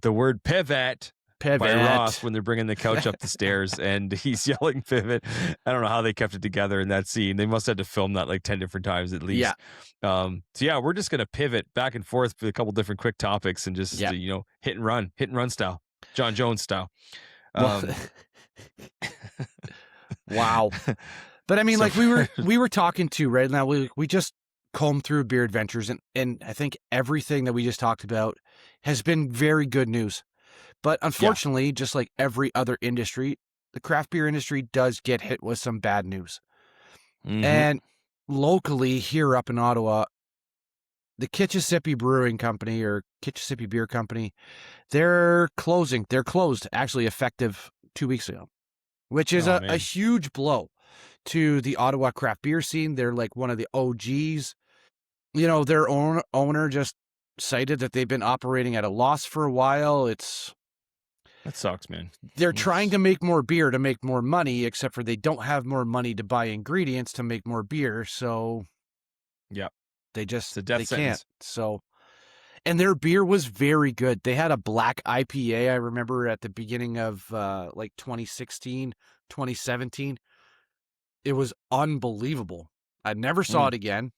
The word pivot by Ross when they're bringing the couch up the stairs and he's yelling pivot. I don't know how they kept it together in that scene. They must have had to film that like 10 different times at least. So we're just going to pivot back and forth with a couple different quick topics and just, hit and run style, John Jones style. Wow. But I mean, like we were talking to right now, we just combed through Beer Adventures and I think everything that we just talked about has been very good news. But unfortunately, just like every other industry, the craft beer industry does get hit with some bad news. Mm-hmm. And locally here up in Ottawa, the Kitchissippi Brewing Company or Kitchissippi Beer Company, they're closing. They're closed actually effective 2 weeks ago, which is a huge blow to the Ottawa craft beer scene. They're like one of the OGs. Their owner just cited that they've been operating at a loss for a while. That sucks, man. They're trying to make more beer to make more money, except for they don't have more money to buy ingredients to make more beer. So, they can't. So, and their beer was very good. They had a black IPA. I remember at the beginning of 2016, 2017. It was unbelievable. I never saw it again.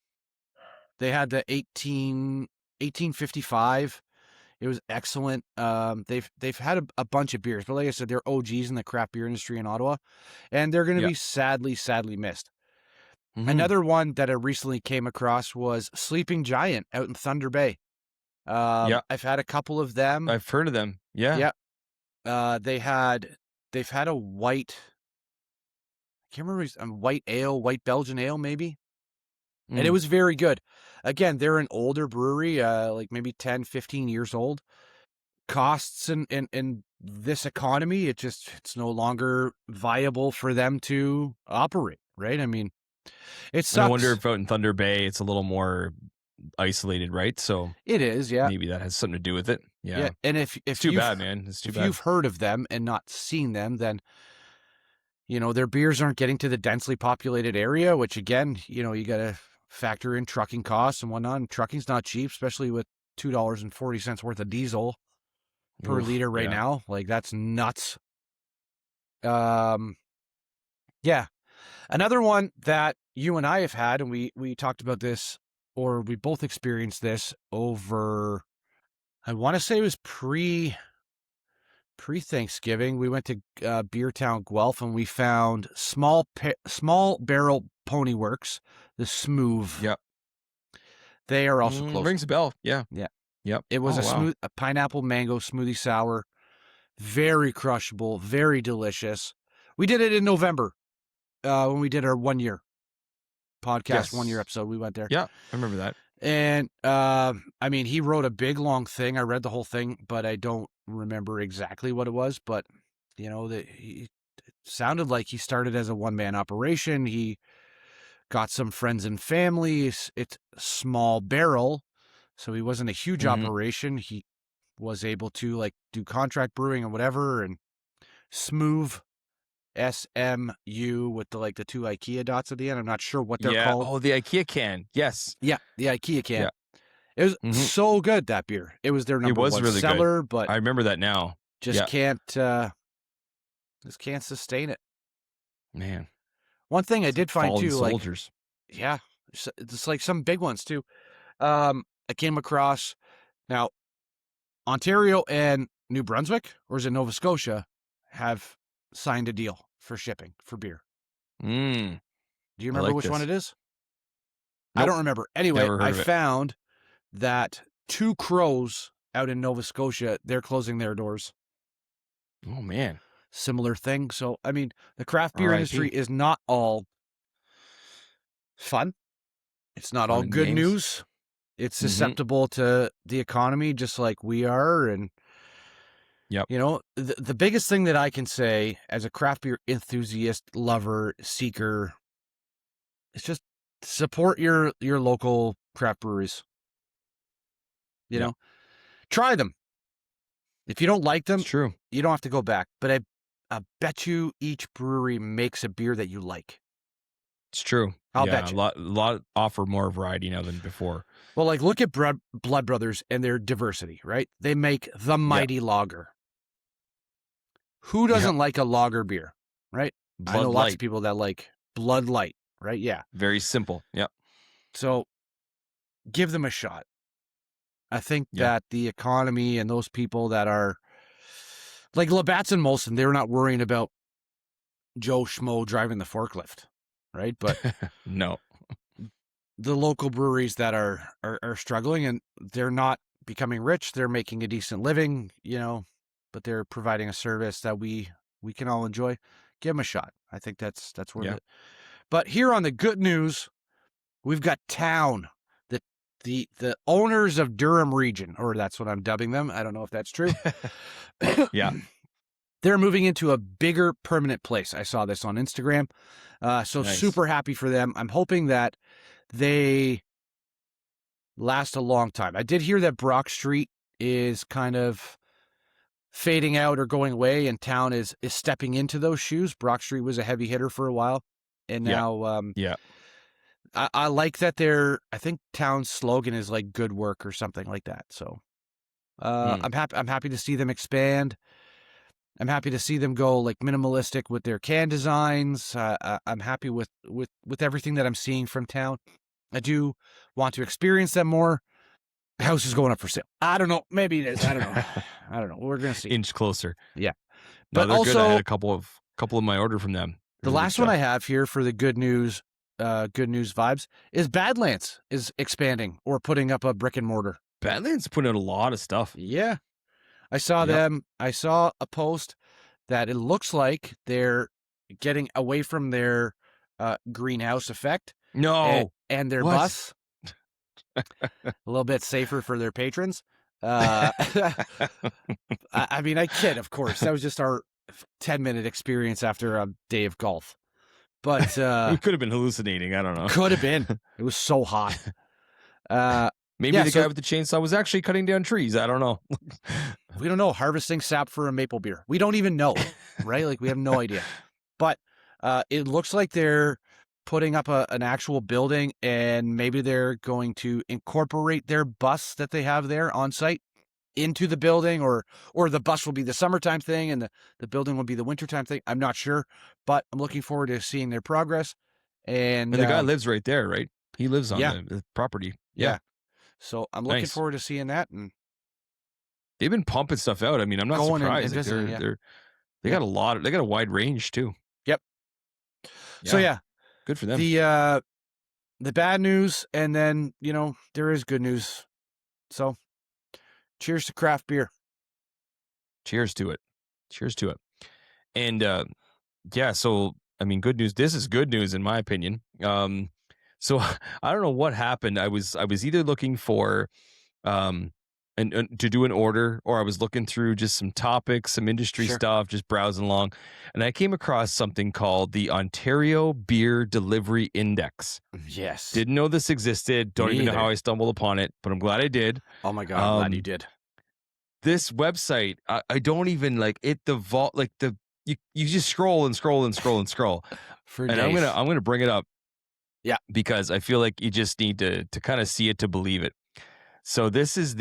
They had the 1855. It was excellent. They've had a bunch of beers, but like I said, they're OGs in the craft beer industry in Ottawa, and they're going to be sadly missed. Mm-hmm. Another one that I recently came across was Sleeping Giant out in Thunder Bay. I've had a couple of them. I've heard of them. Yeah. Yeah. They've had a white, I can't remember, white Belgian ale maybe. And it was very good. Again, they're an older brewery, like maybe 10, 15 years old. Costs in this economy, it's no longer viable for them to operate, right? I mean, it sucks. And I wonder if out in Thunder Bay, it's a little more isolated, right? So it is, yeah. Maybe that has something to do with it. Yeah. And if it's too bad, man. It's too bad. If you've heard of them and not seen them, then their beers aren't getting to the densely populated area, which again, you got to factor in trucking costs and whatnot. And trucking's not cheap, especially with $2.40 worth of diesel per liter right now. Like, that's nuts. Yeah. Another one that you and I have had, and we talked about this, or we both experienced this over, I want to say it was pre-Thanksgiving. We went to Beer Town, Guelph, and we found Small Barrel Pony Works, the Smooth. Yep. They are also close. Rings a bell. Yeah. Yeah. Yep. It was a pineapple mango smoothie sour. Very crushable, very delicious. We did it in November when we did our 1 year podcast, 1 year episode. We went there. Yeah, I remember that. And I mean, he wrote a big long thing. I read the whole thing, but I don't remember exactly what it was. But it sounded like he started as a one-man operation. He got some friends and family. It's small barrel, so he wasn't a huge operation. He was able to do contract brewing and whatever. And Smooth, SMU, with the two IKEA dots at the end. I'm not sure what they're called. Oh, the IKEA can. Yes. Yeah, the IKEA can. Yeah. It was so good, that beer. It was their number one really seller, good. but I remember that now. Can't sustain it. Man. One thing I did find too, soldiers. it's like some big ones too. I came across, now, Ontario and New Brunswick, or is it Nova Scotia, have signed a deal for shipping for beer. Do you remember which one it is? Nope. I don't remember. Anyway, I found that Two Crows out in Nova Scotia, they're closing their doors. Oh, man. Similar thing. So, I mean, the craft beer industry is not all fun. It's not all good news. It's susceptible to the economy, just like we are. And, the biggest thing that I can say as a craft beer enthusiast, lover, seeker, is just support your local craft breweries. You know, try them. If you don't like them, it's true. You don't have to go back. But I bet you each brewery makes a beer that you like. It's true. I'll bet you. A lot offer more variety now than before. Well, look at Blood Brothers and their diversity, right? They make the mighty lager. Who doesn't like a lager beer, right? I know lots of people that like Blood Light, right? Yeah. Very simple. Yep. So give them a shot. I think that the economy and those people that are like Labatt's and Molson, they're not worrying about Joe Schmo driving the forklift, right? But no, the local breweries that are struggling, and they're not becoming rich. They're making a decent living, but they're providing a service that we can all enjoy. Give them a shot. I think that's worth it. But here on the good news, we've got Town, the owners of Durham region, or that's what I'm dubbing them. I don't know if that's true. Yeah. They're moving into a bigger permanent place. I saw this on Instagram. So nice. Super happy for them. I'm hoping that they last a long time. I did hear that Brock Street is kind of fading out or going away, and Town is stepping into those shoes. Brock Street was a heavy hitter for a while, and now I like that I think Town's slogan is like good work or something like that. So I'm happy to see them expand. I'm happy to see them go like minimalistic with their can designs. I'm happy with everything that I'm seeing from Town. I do want to experience them more. house is going up for sale. I don't know. Maybe it is. I don't know. I don't know. We're gonna see. Inch closer. Yeah. No, But they're good. I also had a couple of my order from them. the Really good last one stuff. I have here for the good news vibes is Badlands is expanding or putting up a brick and mortar. Badlands putting out a lot of stuff. Yeah. I saw Yep. them. I saw a post that it looks like they're getting away from their greenhouse effect No. and their What? bus a little bit safer for their patrons. I mean, I kid, of course. That was just our 10-minute experience after a day of golf. But We could have been hallucinating. I don't know. could have been. It was so hot. Maybe yeah, the so- guy with the chainsaw was actually cutting down trees. I don't know. We don't know. Harvesting sap for a maple beer. We don't even know, right? Like, we have no idea. But it looks like they're putting up an actual building, and maybe they're going to incorporate their bus that they have there on site into the building, or the bus will be the summertime thing and the building will be the wintertime thing. I'm not sure, but I'm looking forward to seeing their progress. And And the guy lives right there, right? He lives on yeah. the property. Yeah. So I'm looking Nice. forward to seeing that. And They've been pumping stuff out. I mean, I'm not Going and surprised. Like, visiting, yeah. they got a lot. They got a wide range too. Yep. So yeah, Good for them. the bad news, and then there is good news. So cheers to craft beer. Cheers to it. Cheers to it. And yeah, so I mean, good news. This is good news in my opinion. So I don't know what happened. I was either looking for and to do an order, or I was looking through just some topics, some industry Sure. stuff, just browsing along, and I came across something called the Ontario Beer Delivery Index. Yes. Didn't know this existed. Don't Me even know either. how I stumbled upon it, but I'm glad I did. Oh my God, I'm glad you Um, did. This website, I don't even like it. The vault, like you just scroll and scroll and scroll and scroll. For And days. I'm gonna bring it up. Yeah. Because I feel like you just need to kind of see it to believe it. So this is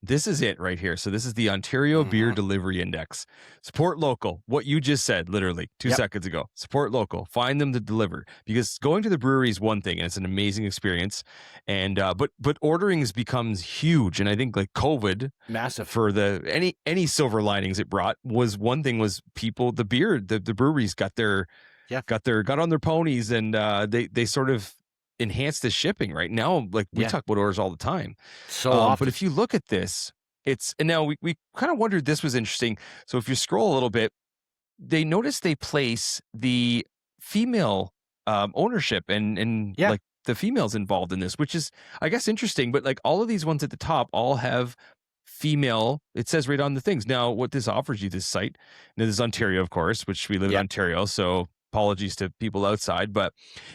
this is it right here. So this is the Ontario Beer Mhm. Delivery Index. Support local. What you just said, literally 2 Yep. seconds ago. Support local. Find them to deliver. Because going to the brewery is one thing, and it's an amazing experience. And but ordering becomes huge. And I think like COVID, Massive. for the any silver linings it brought was one thing was people, the breweries got on their ponies, and they sort of enhanced the shipping. Right now, like we Yeah. talk about orders all the time. So often. But if you look at this, and now we kind of wondered, this was interesting. So if you scroll a little bit, they notice they place the female ownership and Yeah. like the females involved in this, which is, I guess, interesting. But like all of these ones at the top all have female, it says right on the things. Now, what this offers you, this site, now this is Ontario, of course, which we live in Yeah. Ontario, so apologies to people outside, but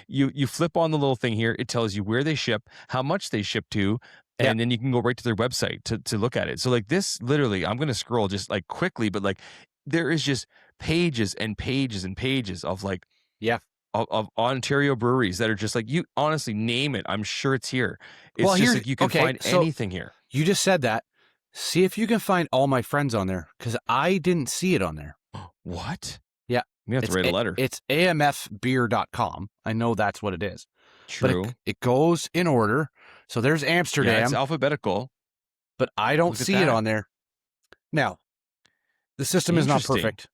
you flip on the little thing here, it tells you where they ship, how much they ship to, and then you can go right to their website to look at it. So like this, literally, I'm going to scroll just like quickly, but like there is just pages and pages and pages of like Yeah. of Ontario breweries that are just like, you honestly name it, I'm sure it's here. It's Well, just here- like you can okay, find so- anything here. You just said that. See if you can find all my friends on there, because I didn't see it on there. What? Yeah. You have to write a letter. It's amfbeer.com. I know that's what it is. True. But it goes in order. So there's Yeah, Amsterdam, it's alphabetical. but I don't Look at see it that. on there. Now, the system is not Interesting. perfect.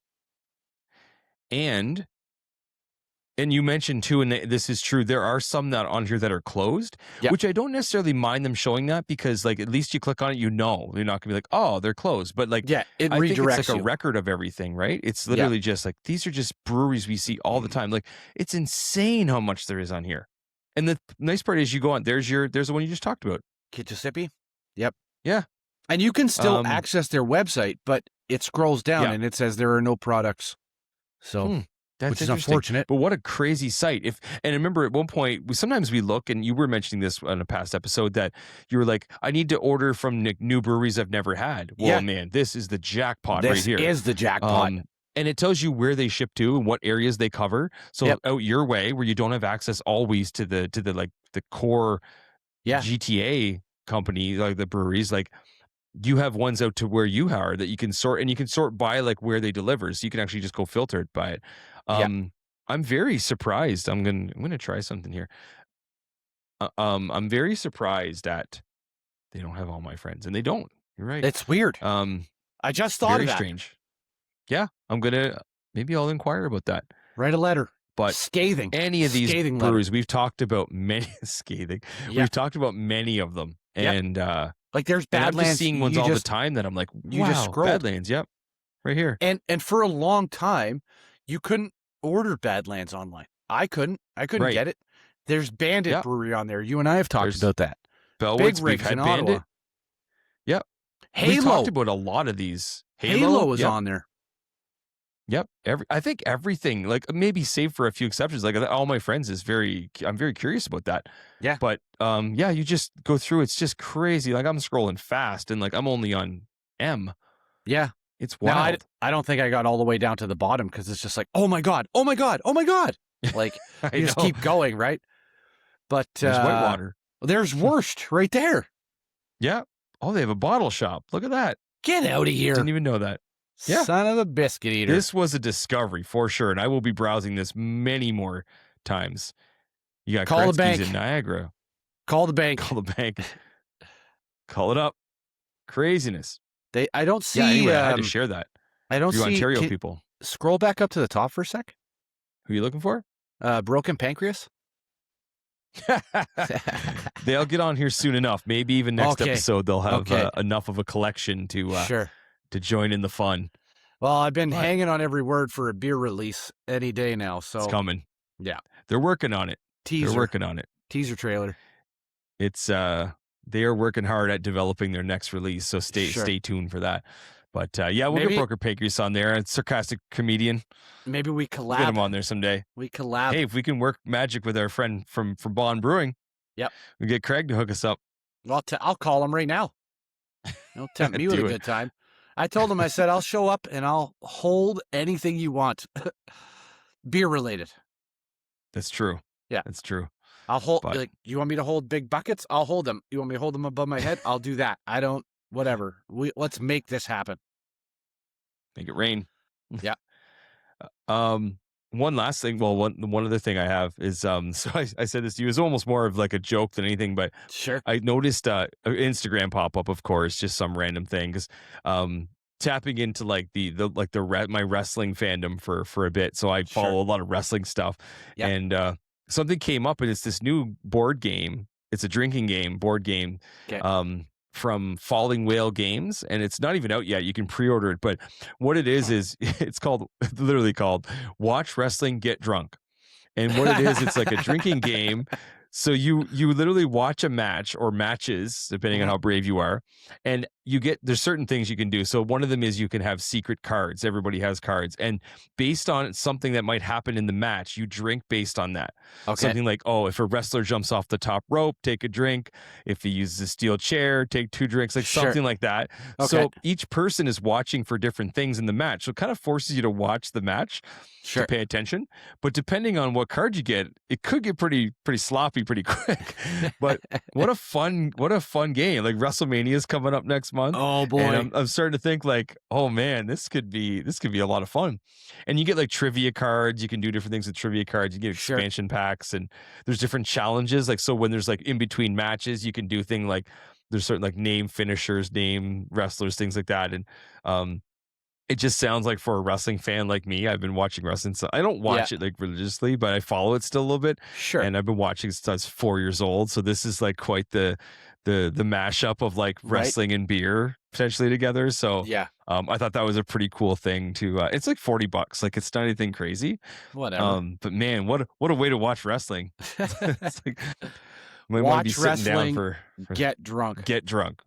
And you mentioned too, and this is true, there are some that on here that are closed, Yeah. which I don't necessarily mind them showing that, because like at least you click on it, you're not gonna be like, oh, they're closed. But like, Yeah, it I think redirects it's like you. a record of everything, right? It's literally just like, these are just breweries we see all the time. Like, it's insane how much there is on here. And the nice part is you go on, there's the one you just talked about. Kitchissippi? Yep. Yeah. And you can still Um, access their website, but it scrolls down Yeah. and it says there are no products. So, That's which is interesting. unfortunate. But what a crazy site. And I remember at one point, sometimes we look, and you were mentioning this on a past episode, that you were like, I need to order from new breweries I've never had. Well, Yeah. man, this is the jackpot right This here. is the jackpot. And it tells you where they ship to and what areas they cover. So Yep. out your way, where you don't have access always to the like the core Yeah. GTA company, like the breweries, like you have ones out to where you are that you can sort, and you can sort by like where they deliver. So you can actually just go filter it by it. I'm very surprised. I'm gonna try something here. I'm very surprised at they don't have all my friends, and they don't. You're right. It's weird. I just thought Very of that. strange. Yeah, maybe I'll inquire about that. Write a letter. But scathing. Any of these scathing breweries, letter. we've talked about many scathing. Yeah. We've talked about many of them, and like there's and I'm Badlands. just seeing ones all the time that I'm like, wow, you just scrolled. Badlands, yep, right here. And for a long time, you couldn't order Badlands online. I couldn't Right. get it. There's Bandit Yep. Brewery on there. You and I have talked There's about that. Bellwoods, Big we've rigs had in Bandit. Ottawa. Yep. Halo. We talked about a lot of these. Halo is yep. on there. Yep. I think everything, like maybe save for a few exceptions, like all my friends I'm very curious about that. Yeah. But yeah, you just go through, it's just crazy. Like I'm scrolling fast and like I'm only on M. Yeah. It's wild. Now, I don't think I got all the way down to the bottom because it's just like, oh my God, oh my God, oh my God. Like you just keep going, right? But there's Whitewater. There's Worst right there. Yeah. Oh, they have a bottle shop. Look at that. Get out of here. Didn't even know that. Yeah. Son of a biscuit eater. This was a discovery for sure, and I will be browsing this many more times. You got Call the Gretzky's bank. in Niagara. Call the bank. Call the bank. Call it up. Craziness. I don't see. Yeah, anyway, I had to share that. I don't You see Ontario people. Scroll back up to the top for a sec. Who are you looking for? Broken Pancreas. They'll get on here soon enough. Maybe even next episode they'll have enough of a collection to to join in the fun. Well, I've been hanging on every word for a beer release any day now. So it's coming. Yeah, they're working on it. Teaser. They're working on it. Teaser trailer. It's they are working hard at developing their next release. So stay tuned for that. But yeah, we'll get Broker Pancreas on there. A sarcastic comedian. Maybe we collab. We'll get him on there someday. We collab. Hey, if we can work magic with our friend from Bond Brewing, yep, we get Craig to hook us up. Well, I'll call him right now. Don't tempt me with a good time. I told him, I said, I'll show up and I'll hold anything you want, beer related. That's true. Yeah, that's true. I'll hold. Like, you want me to hold big buckets? I'll hold them. You want me to hold them above my head? I'll do that. I don't. Whatever. Let's make this happen. Make it rain. Yeah. One last thing. Well, one other thing I have is so I said this to you. It's almost more of like a joke than anything, but sure. I noticed an Instagram pop up, of course, just some random thing, because tapping into like my wrestling fandom for a bit. So I follow a lot of wrestling stuff, and something came up, and it's this new board game. It's a drinking game, board game. Okay. From Falling Whale Games, and it's not even out yet. You can pre-order it, but what it is it's literally called Watch Wrestling, Get Drunk. And what it is, it's like a drinking game. So you literally watch a match or matches, depending on how brave you are, and there's certain things you can do. So one of them is you can have secret cards. Everybody has cards, and based on something that might happen in the match, you drink based on that. Okay. Something like, if a wrestler jumps off the top rope, take a drink. If he uses a steel chair, take 2 drinks, like something like that. Okay. So each person is watching for different things in the match. So it kind of forces you to watch the match to pay attention. But depending on what card you get, it could get pretty sloppy pretty quick. But what a fun game. Like WrestleMania is coming up next month. Oh boy. And I'm starting to think like, oh man, this could be a lot of fun. And you get like trivia cards. You can do different things with trivia cards. You get expansion packs, and there's different challenges. Like, so when there's like in between matches, you can do things like there's certain like name finishers, name wrestlers, things like that. And it just sounds like, for a wrestling fan like me, I've been watching wrestling. So I don't watch it like religiously, but I follow it still a little bit. Sure. And I've been watching since I was 4 years old. So this is like quite the mashup of like wrestling and beer potentially together. So I thought that was a pretty cool thing to. It's like $40. Like, it's not anything crazy. Whatever. But man, what a way to watch wrestling. It's like, watch wrestling. For get drunk. Get drunk.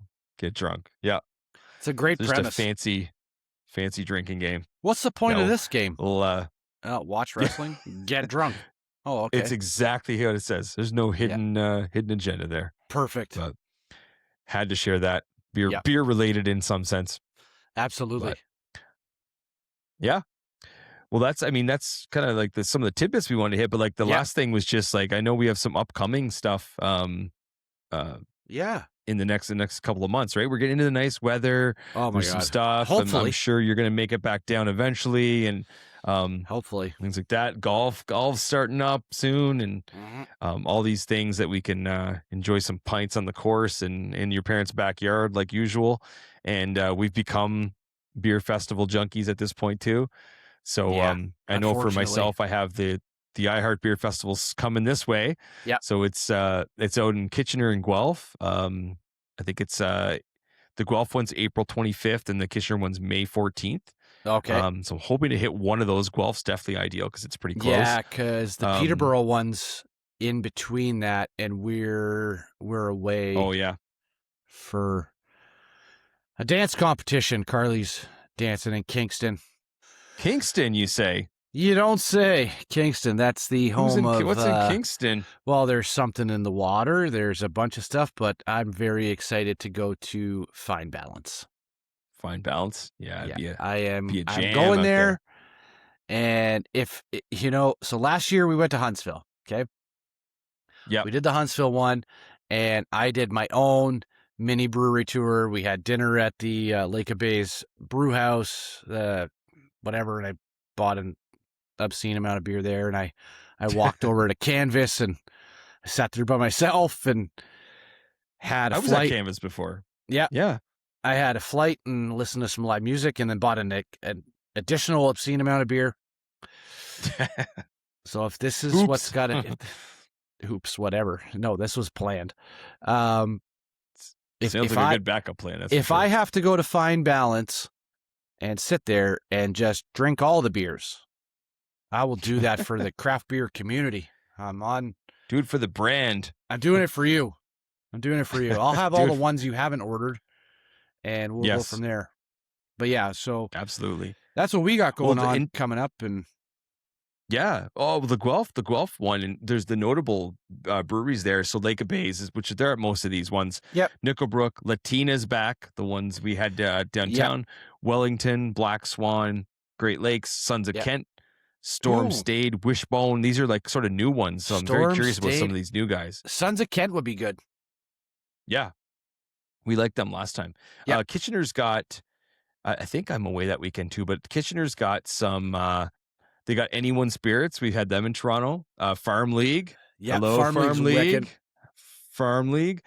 Yeah. It's a great premise. Just a fancy drinking game. What's the point of this game? Well, watch wrestling, get drunk. Oh, okay. It's exactly what it says. There's no hidden agenda there. Perfect. But had to share that beer related in some sense. Absolutely. But, yeah. Well, that's kind of like some of the tidbits we wanted to hit. But like the last thing was just like, I know we have some upcoming stuff. In the next couple of months, right? We're getting into the nice weather. Oh my God. Some stuff. Hopefully. I'm sure you're going to make it back down eventually. And Hopefully. things like that. Golf's starting up soon, and all these things that we can enjoy some pints on the course and in your parents' backyard like usual. And we've become beer festival junkies at this point too. So I know for myself, I have the I Heart Beer Festival's coming this way. Yeah. So it's out in Kitchener and Guelph. I think it's the Guelph one's April 25th and the Kitchener one's May 14th. Okay. So I'm hoping to hit one of those. Guelph's definitely ideal because it's pretty close. Yeah, because the Peterborough one's in between that, and we're away. Oh yeah, for a dance competition. Carly's dancing in Kingston. Kingston, you say? You don't say. Kingston. That's the home of. What's in Kingston? Well, there's something in the water. There's a bunch of stuff, but I'm very excited to go to Fine Balance. Fine Balance, yeah. I'm going there, and if so last year we went to Huntsville. Okay, yeah, we did the Huntsville one, and I did my own mini brewery tour. We had dinner at the Lake of Bays Brew House, whatever, and I bought an obscene amount of beer there, and I walked over to Canvas and I sat there by myself and had a flight. I was at Canvas before. Yeah. I had a flight and listened to some live music, and then bought an additional obscene amount of beer. So if this is what's got it, oops, whatever. No, this was planned. Sounds like a good backup plan. If I have to go to Fine Balance and sit there and just drink all the beers, I will do that for the craft beer community. Do it for the brand. I'm doing it for you. I'll have all the ones you haven't ordered, and we'll go from there. But yeah, so absolutely, that's what we got going on coming up, and yeah. Oh, the Guelph one, and there's the notable breweries there. So Lake of Bays, which there are most of these ones. Yep. Nickelbrook, Latina's back. The ones we had downtown. Yep. Wellington, Black Swan, Great Lakes, Sons of Kent, Storm Stayed, Wishbone. These are like sort of new ones. So I'm very curious about some of these new guys. Sons of Kent would be good. Yeah. We liked them last time. Yep. Kitchener's got, I think I'm away that weekend too, but Kitchener's got some, they got Anyone Spirits. We had them in Toronto. Farm League. Yeah, hello, Farm League. Farm League.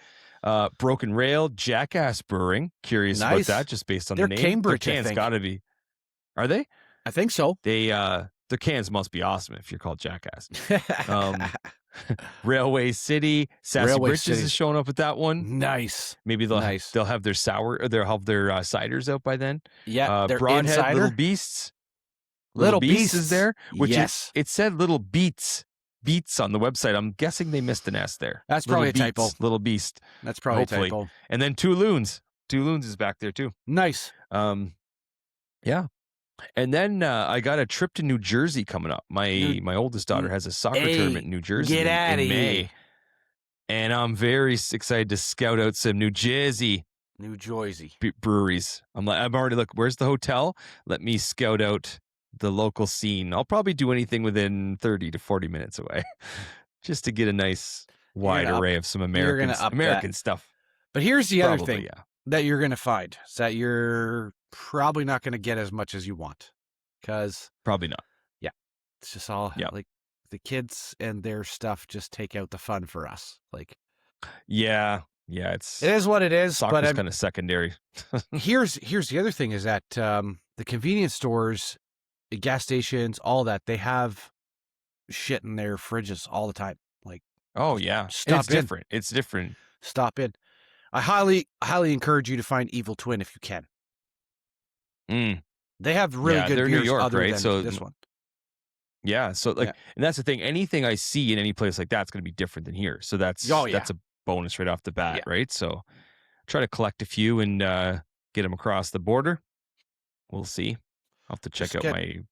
Broken Rail, Jackass Brewing. Curious about that, just based on the name. Cambridge, their cans got to be. Are they? I think so. They their cans must be awesome if you're called Jackass. Railway City, Sassy Britches is showing up with that one. Nice. Maybe they'll have their they'll have their ciders out by then. Yeah, Broadhead, insider. Little Beasts. Little Beasts is there, which yes. it said Little Beats on the website. I'm guessing they missed an S there. That's probably a typo. Little Beast. That's probably hopefully. A typo. And then Two Loons. Two Loons is back there too. Nice. Yeah. And then I got a trip to New Jersey coming up. My oldest daughter has a soccer tournament in New Jersey in May. And I'm very excited to scout out some New Jersey breweries. I'm already where's the hotel? Let me scout out the local scene. I'll probably do anything within 30 to 40 minutes away just to get a nice wide array of some American stuff. But here's the other thing that you're going to find is that you're probably not going to get as much as you want, because probably not. Yeah. It's just all like the kids and their stuff just take out the fun for us. Like, yeah, it is what it is. Soccer's but kind of secondary. here's the other thing is that the convenience stores, the gas stations, all that, they have shit in their fridges all the time. Like, oh yeah, different. It's different. Stop in. I highly encourage you to find Evil Twin if you can. They have really good beers, New York, other right? Than this one. Yeah, so and that's the thing. Anything I see in any place like that's going to be different than here. So that's a bonus right off the bat, right? So try to collect a few and get them across the border. We'll see. I'll have to check out my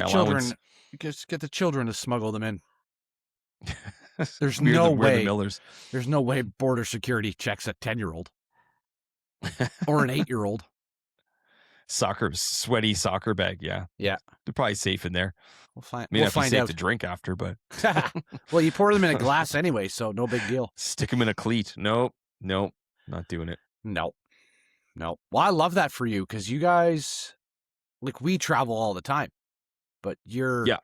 allowance. Just get the children to smuggle them in. There's we're no the way. Millers. There's no way border security checks a 10-year-old or an 8-year-old. Sweaty soccer bag. Yeah. They're probably safe in there. We'll find. We'll find out. To drink after, but well, you pour them in a glass anyway, so no big deal. Stick them in a cleat. Nope, not doing it. No. Well, I love that for you because you guys, we travel all the time. but you're Yeah.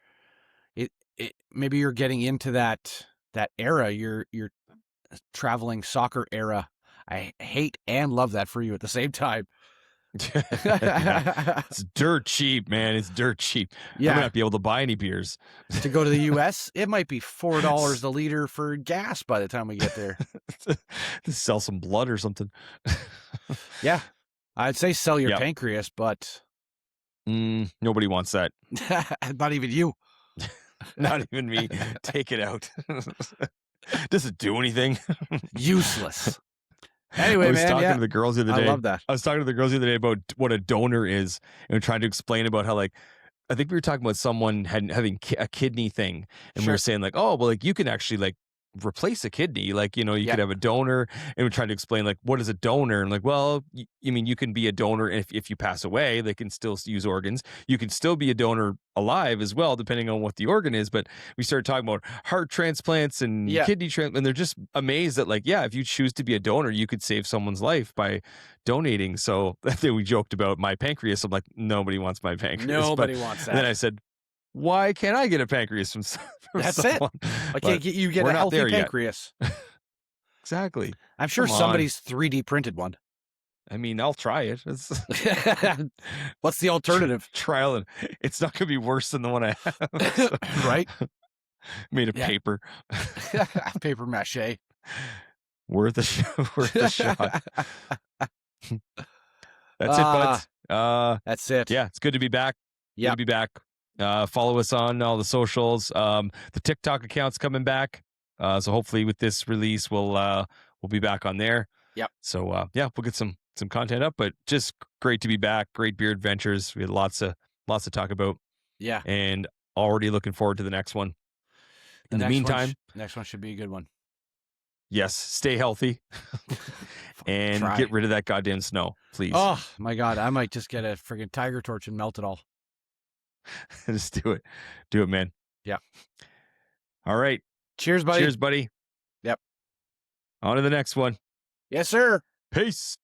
maybe you're getting into that era. You're traveling soccer era. I hate and love that for you at the same time. Yeah. It's dirt cheap, man. It's dirt cheap. Yeah. I'm gonna not be able to buy any beers. To go to the US, it might be $4 a liter for gas by the time we get there. To sell some blood or something. Yeah. I'd say sell your Yep. pancreas, but Nobody wants that. not even you. Not even me. Take it out. Does it do anything? Useless. Anyway, I was man, talking to the girls the other day. I love that. I was talking to the girls the other day about what a donor is and trying to explain about how, like, I think we were talking about someone having a kidney thing, and we were saying like, oh, well, like you can actually like replace a kidney, like, you know, you could have a donor, and we're trying to explain like what is a donor, and like, well, I mean, you can be a donor if you pass away, they can still use organs. You can still be a donor alive as well, depending on what the organ is. But we started talking about heart transplants and kidney transplants, and they're just amazed that like, yeah, if you choose to be a donor, you could save someone's life by donating. So then we joked about my pancreas. I'm like, nobody wants my pancreas. Nobody wants that. And then I said, why can't I get a pancreas from That's someone? it. Why can't you get a healthy pancreas? Exactly. I'm sure somebody's 3D printed one. I mean, I'll try it. What's the alternative? Trial it. It's not going to be worse than the one I have. So. Right? Made of paper. Paper mache. Worth a shot. That's it, buds. That's it. Yeah, it's good to be back. Yeah. Good to be back. Follow us on all the socials. The TikTok account's coming back. So hopefully with this release, we'll be back on there. Yep. So yeah, we'll get some content up, but just great to be back. Great beer adventures. We had lots to talk about. Yeah. And already looking forward to the next one. In the meantime, next one should be a good one. yes, stay healthy and get rid of that goddamn snow, please. Oh my God. I might just get a friggin' tiger torch and melt it all. Just do it. Do it, man. Yeah. All right. Cheers, buddy. Cheers, buddy. Yep. On to the next one. Yes, sir. Peace.